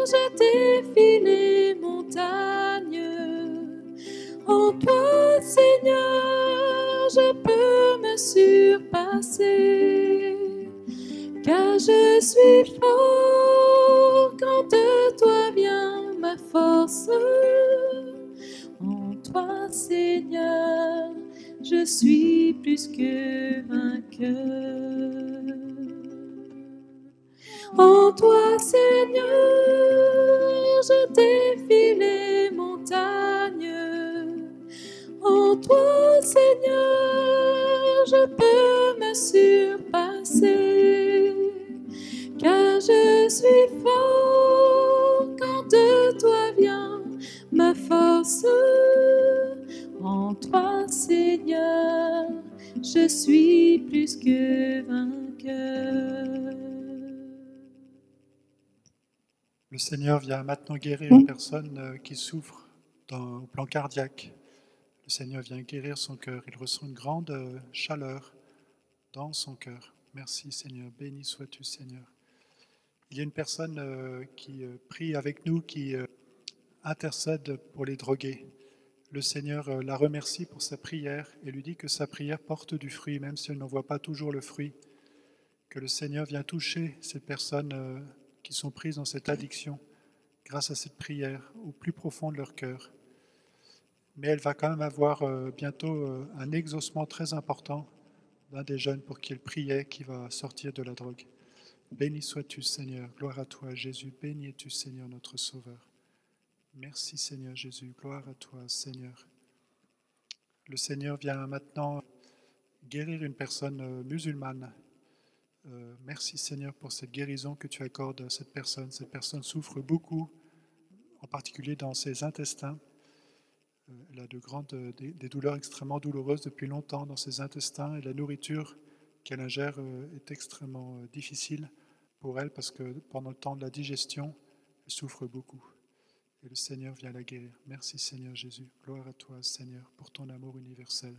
je défie les montagnes. En toi, Seigneur, je peux me surpasser. Car je suis fort quand de toi vient ma force. En toi, Seigneur, je suis plus que vainqueur. En toi, Seigneur, je défie les montagnes. En toi, Seigneur, je peux me surpasser. Car je suis fort quand de toi vient ma force. En toi, Seigneur, je suis plus que vainqueur. Le Seigneur vient maintenant guérir une personne qui souffre au plan cardiaque. Le Seigneur vient guérir son cœur. Il ressent une grande chaleur dans son cœur. Merci Seigneur, béni sois-tu Seigneur. Il y a une personne qui prie avec nous, qui intercède pour les drogués. Le Seigneur la remercie pour sa prière et lui dit que sa prière porte du fruit, même si elle n'en voit pas toujours le fruit. Que le Seigneur vient toucher ces personnes qui sont prises dans cette addiction grâce à cette prière au plus profond de leur cœur. Mais elle va quand même avoir bientôt un exaucement très important d'un des jeunes pour qui il priait qui va sortir de la drogue. Béni sois-tu, Seigneur. Gloire à toi, Jésus. Béni es-tu, Seigneur, notre Sauveur. Merci, Seigneur Jésus. Gloire à toi, Seigneur. Le Seigneur vient maintenant guérir une personne musulmane. Merci, Seigneur, pour cette guérison que tu accordes à cette personne. Cette personne souffre beaucoup, en particulier dans ses intestins. Elle a des douleurs extrêmement douloureuses depuis longtemps dans ses intestins et la nourriture qu'elle ingère est extrêmement difficile pour elle parce que pendant le temps de la digestion, elle souffre beaucoup. Et le Seigneur vient la guérir. Merci Seigneur Jésus. Gloire à toi Seigneur pour ton amour universel.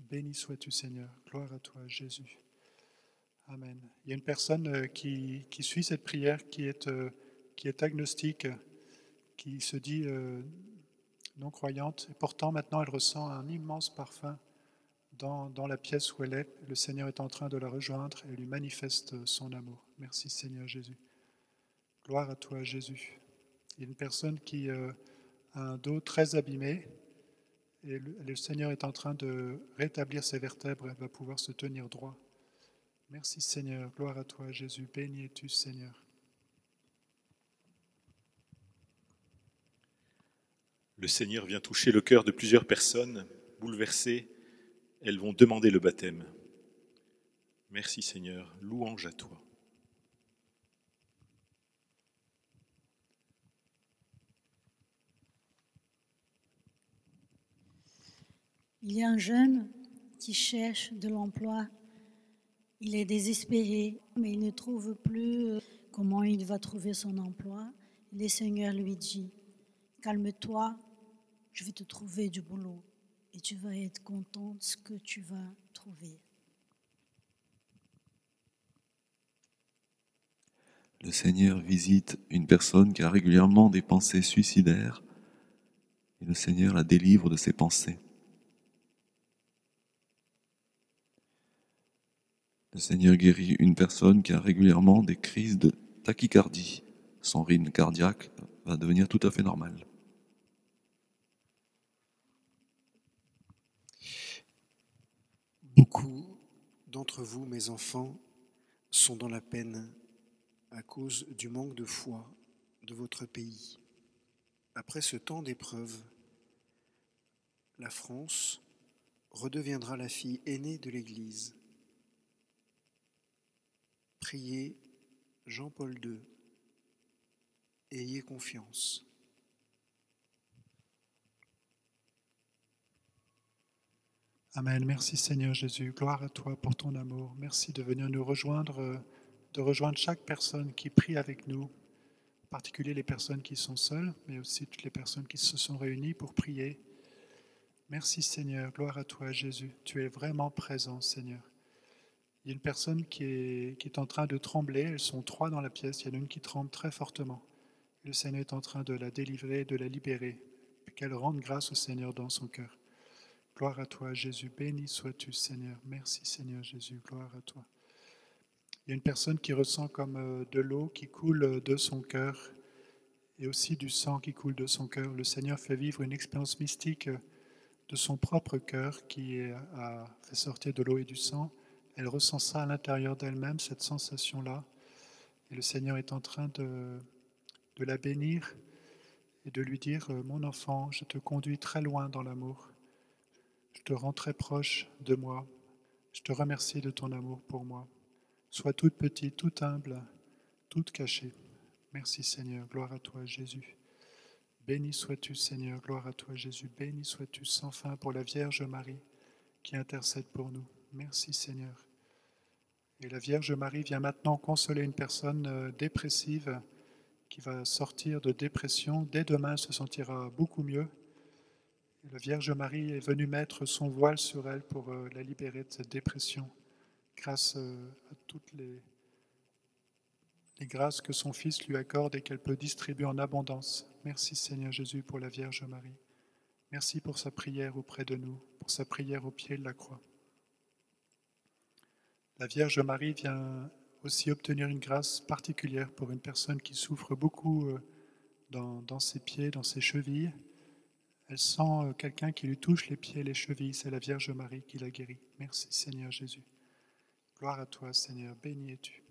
Béni sois-tu Seigneur. Gloire à toi Jésus. Amen. Il y a une personne qui suit cette prière, qui est agnostique, qui se dit non-croyante, et pourtant maintenant elle ressent un immense parfum dans la pièce où elle est. Le Seigneur est en train de la rejoindre et lui manifeste son amour. Merci Seigneur Jésus. Gloire à toi Jésus. Il y a une personne qui a un dos très abîmé et le Seigneur est en train de rétablir ses vertèbres. Elle va pouvoir se tenir droit. Merci Seigneur. Gloire à toi Jésus. Béni es-tu Seigneur. Le Seigneur vient toucher le cœur de plusieurs personnes bouleversées. Elles vont demander le baptême. Merci Seigneur, louange à toi. Il y a un jeune qui cherche de l'emploi. Il est désespéré, mais il ne trouve plus comment il va trouver son emploi. Le Seigneur lui dit, calme-toi, je vais te trouver du boulot et tu vas être content de ce que tu vas trouver. Le Seigneur visite une personne qui a régulièrement des pensées suicidaires et le Seigneur la délivre de ses pensées. Le Seigneur guérit une personne qui a régulièrement des crises de tachycardie. Son rythme cardiaque va devenir tout à fait normal. Beaucoup d'entre vous, mes enfants, sont dans la peine à cause du manque de foi de votre pays. Après ce temps d'épreuve, la France redeviendra la fille aînée de l'Église. Priez Jean-Paul II. Ayez confiance. Amen. Merci Seigneur Jésus. Gloire à toi pour ton amour. Merci de venir nous rejoindre, de rejoindre chaque personne qui prie avec nous, en particulier les personnes qui sont seules, mais aussi toutes les personnes qui se sont réunies pour prier. Merci Seigneur. Gloire à toi Jésus. Tu es vraiment présent Seigneur. Il y a une personne qui est en train de trembler. Elles sont 3 dans la pièce. Il y en a une qui tremble très fortement. Le Seigneur est en train de la délivrer, de la libérer. Puis qu'elle rende grâce au Seigneur dans son cœur. Gloire à toi, Jésus. Béni sois-tu, Seigneur. Merci, Seigneur Jésus. Gloire à toi. Il y a une personne qui ressent comme de l'eau qui coule de son cœur et aussi du sang qui coule de son cœur. Le Seigneur fait vivre une expérience mystique de son propre cœur qui a fait sortir de l'eau et du sang. Elle ressent ça à l'intérieur d'elle-même, cette sensation-là. Et le Seigneur est en train de la bénir et de lui dire, mon enfant, je te conduis très loin dans l'amour. Je te rends très proche de moi. Je te remercie de ton amour pour moi. Sois toute petite, toute humble, toute cachée. Merci Seigneur, gloire à toi Jésus. Béni sois-tu Seigneur, gloire à toi Jésus. Béni sois-tu sans fin pour la Vierge Marie qui intercède pour nous. Merci Seigneur. Et la Vierge Marie vient maintenant consoler une personne dépressive qui va sortir de dépression. Dès demain, elle se sentira beaucoup mieux. Et la Vierge Marie est venue mettre son voile sur elle pour la libérer de cette dépression, grâce à toutes les grâces que son Fils lui accorde et qu'elle peut distribuer en abondance. Merci Seigneur Jésus pour la Vierge Marie. Merci pour sa prière auprès de nous, pour sa prière au pied de la croix. La Vierge Marie vient aussi obtenir une grâce particulière pour une personne qui souffre beaucoup dans ses pieds, dans ses chevilles. Elle sent quelqu'un qui lui touche les pieds et les chevilles. C'est la Vierge Marie qui la guérit. Merci Seigneur Jésus. Gloire à toi Seigneur, béni es-tu.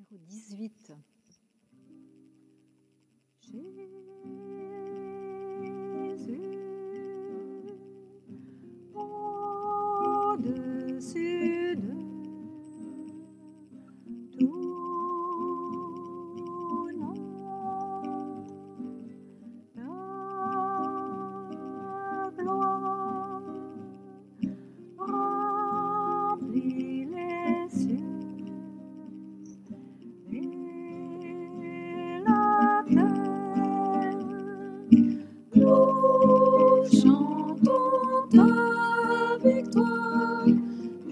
Numéro 18. Jésus, au-dessus de tout nom, ta gloire remplit les cieux et la terre. Nous chantons ta victoire,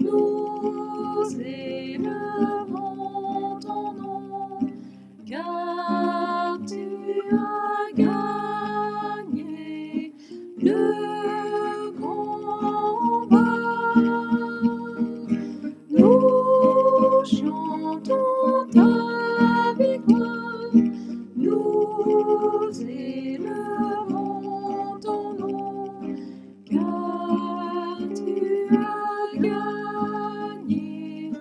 nous élevons ton nom, car tu as gagné le combat. Nous chantons ta victoire, nous élevons ton nom, car tu as gagné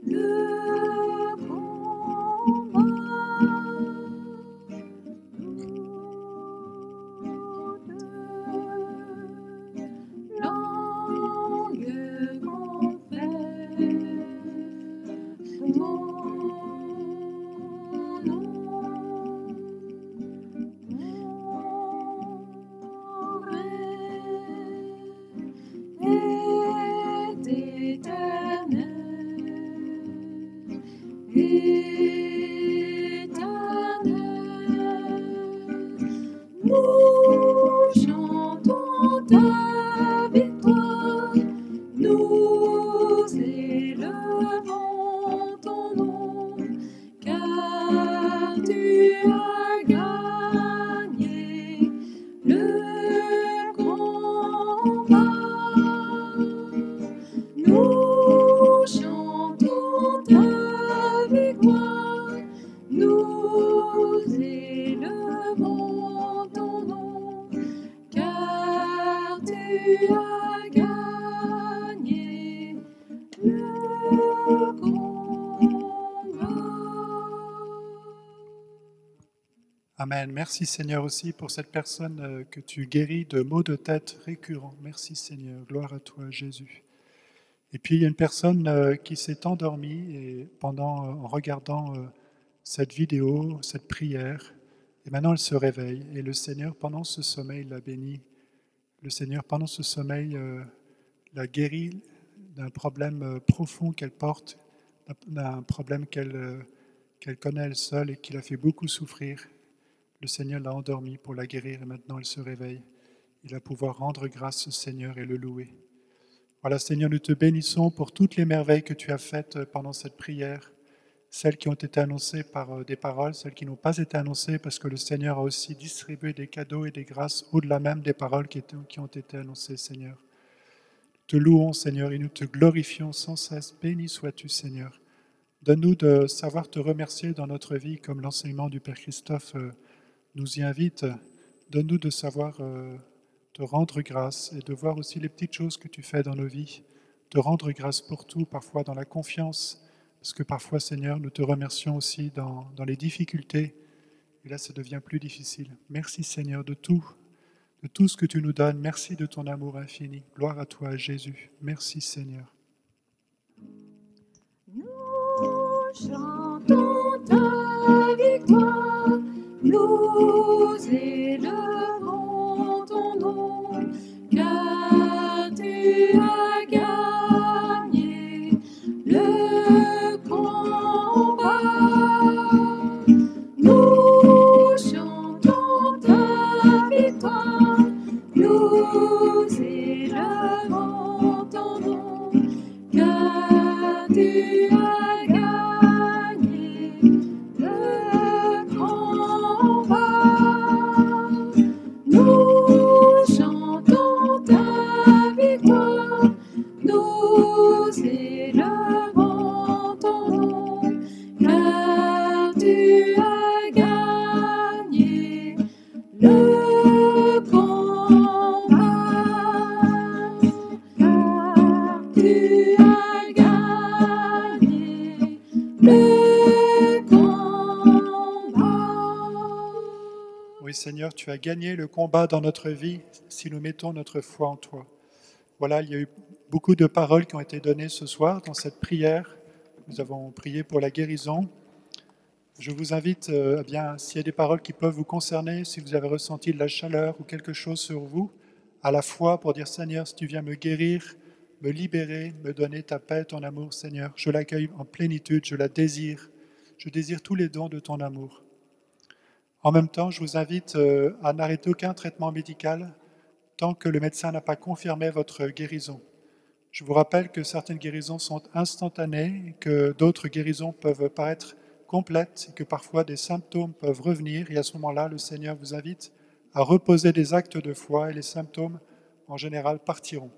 le combat. Toutes langues confèrent ton nom. Ton règne est éternel, éternel. Nous chantons ta victoire, nous élevons ton nom, car tu as gagné le combat. Nous chantons ta victoire, nous élevons ton nom, car tu as gagné le combat. Amen. Merci Seigneur aussi pour cette personne que tu guéris de maux de tête récurrents. Merci Seigneur. Gloire à toi Jésus. Et puis il y a une personne qui s'est endormie et en regardant cette vidéo, cette prière, et maintenant elle se réveille. Et le Seigneur, pendant ce sommeil, l'a bénie. Le Seigneur, pendant ce sommeil, l'a guérie d'un problème profond qu'elle porte, d'un problème qu'elle connaît elle seule et qui l'a fait beaucoup souffrir. Le Seigneur l'a endormie pour la guérir et maintenant elle se réveille. Il va pouvoir rendre grâce au Seigneur et le louer. Voilà Seigneur, nous te bénissons pour toutes les merveilles que tu as faites pendant cette prière, celles qui ont été annoncées par des paroles, celles qui n'ont pas été annoncées parce que le Seigneur a aussi distribué des cadeaux et des grâces au-delà même des paroles qui ont été annoncées, Seigneur. Nous te louons, Seigneur, et nous te glorifions sans cesse. Béni sois-tu, Seigneur. Donne-nous de savoir te remercier dans notre vie, comme l'enseignement du Père Christophe nous y invite. Donne-nous de savoir te rendre grâce et de voir aussi les petites choses que tu fais dans nos vies. Te rendre grâce pour tout, parfois dans la confiance, parce que parfois, Seigneur, nous te remercions aussi dans les difficultés. Et là, ça devient plus difficile. Merci, Seigneur, de tout ce que tu nous donnes. Merci de ton amour infini. Gloire à toi, Jésus. Merci, Seigneur. Nous chantons ta victoire, nous élevons ton nom, car tu as gagné le combat. Nous chantons ta victoire, nous élevons ton nom, car tu as gagné le combat. Oui, Seigneur, tu as gagné le combat dans notre vie si nous mettons notre foi en toi. Voilà, il y a eu beaucoup de paroles qui ont été données ce soir dans cette prière. Nous avons prié pour la guérison. Je vous invite, s'il y a des paroles qui peuvent vous concerner, si vous avez ressenti de la chaleur ou quelque chose sur vous, à la fois pour dire, Seigneur, si tu viens me guérir, me libérer, me donner ta paix, ton amour, Seigneur, je l'accueille en plénitude, je la désire. Je désire tous les dons de ton amour. En même temps, je vous invite à n'arrêter aucun traitement médical tant que le médecin n'a pas confirmé votre guérison. Je vous rappelle que certaines guérisons sont instantanées, que d'autres guérisons peuvent paraître complètes et que parfois des symptômes peuvent revenir. Et à ce moment-là, le Seigneur vous invite à reposer des actes de foi et les symptômes, en général, partiront.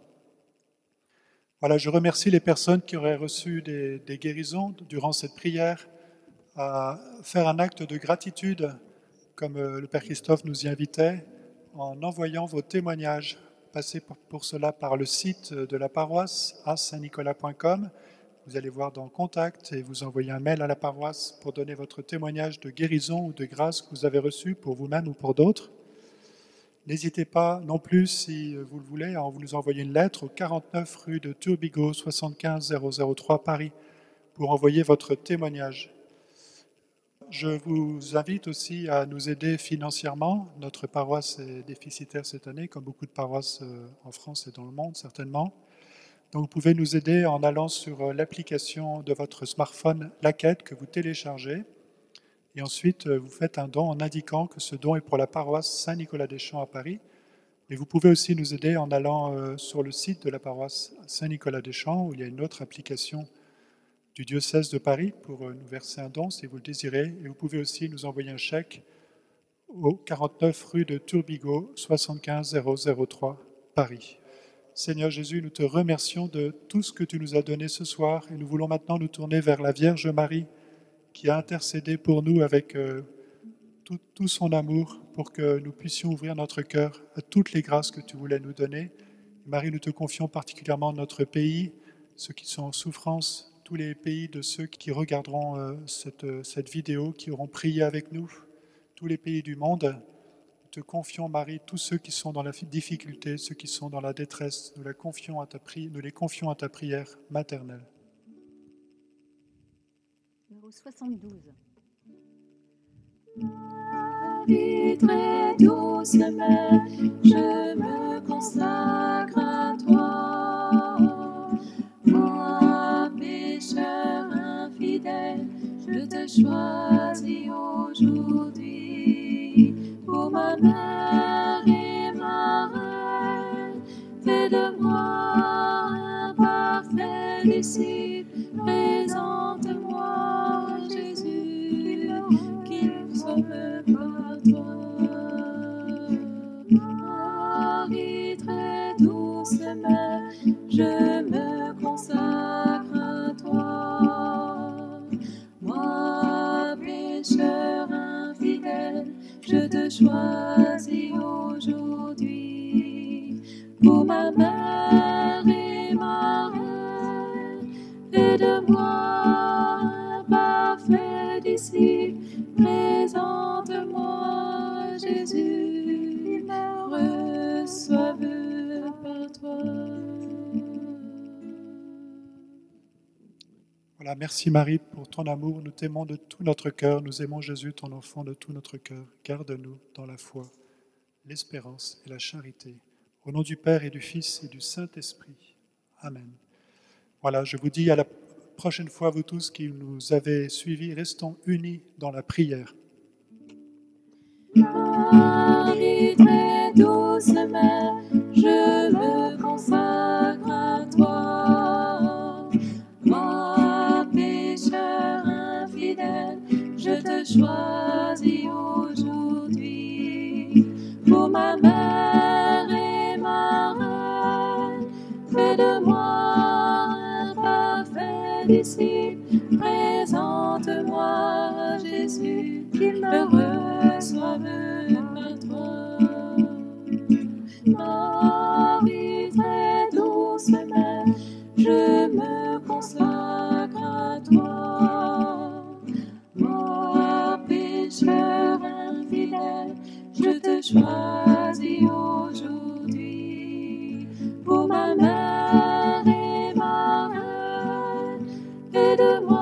Voilà, je remercie les personnes qui auraient reçu des guérisons durant cette prière, à faire un acte de gratitude, comme le Père Christophe nous y invitait, en envoyant vos témoignages. Passez pour cela par le site de la paroisse, saintnicolas.com. Vous allez voir dans Contact et vous envoyez un mail à la paroisse pour donner votre témoignage de guérison ou de grâce que vous avez reçu pour vous-même ou pour d'autres. N'hésitez pas non plus, si vous le voulez, à nous envoyer une lettre au 49 rue de Turbigo, 75 003 Paris, pour envoyer votre témoignage. Je vous invite aussi à nous aider financièrement. Notre paroisse est déficitaire cette année, comme beaucoup de paroisses en France et dans le monde, certainement. Donc vous pouvez nous aider en allant sur l'application de votre smartphone Laquette que vous téléchargez. Et ensuite, vous faites un don en indiquant que ce don est pour la paroisse Saint-Nicolas-des-Champs à Paris. Et vous pouvez aussi nous aider en allant sur le site de la paroisse Saint-Nicolas-des-Champs, où il y a une autre application du diocèse de Paris pour nous verser un don si vous le désirez. Et vous pouvez aussi nous envoyer un chèque au 49 rue de Turbigo, 75 003 Paris. Seigneur Jésus, nous te remercions de tout ce que tu nous as donné ce soir et nous voulons maintenant nous tourner vers la Vierge Marie qui a intercédé pour nous avec tout son amour pour que nous puissions ouvrir notre cœur à toutes les grâces que tu voulais nous donner. Marie, nous te confions particulièrement notre pays, ceux qui sont en souffrance, tous les pays de ceux qui regarderont cette vidéo, qui auront prié avec nous, tous les pays du monde. Nous te confions, Marie, tous ceux qui sont dans la difficulté, ceux qui sont dans la détresse, nous les confions à ta prière maternelle. Numéro 72. Marie, très douce mère, je me consacre à toi. Moi, pécheur infidèle, je te choisis aujourd'hui pour ma mère et ma reine. Fais de moi un parfait disciple, présente-moi Jésus, qu'il sauve par toi. Marie, très douce mère, je me consacre à toi. Moi, pécheur infidèle, je te choisis aujourd'hui pour ma mère et ma reine. Fais de moi un parfait disciple, présente-moi Jésus, reçoive par toi. Voilà, merci Marie pour ton amour. Nous t'aimons de tout notre cœur. Nous aimons Jésus, ton enfant, de tout notre cœur. Garde-nous dans la foi, l'espérance et la charité. Au nom du Père et du Fils et du Saint-Esprit. Amen. Voilà, je vous dis à la prochaine fois, vous tous qui nous avez suivis, restons unis dans la prière. Marie, très douce mère, je me consacre à toi. Moi, pécheur infidèle, je te choisis aujourd'hui pour ma mère et ma reine. Fais de moi un parfait disciple, présente-moi Jésus, qu'il me reçoive par toi. Marie, très douce mère, je me consacre à toi. Moi, pécheur infidèle, je de moi.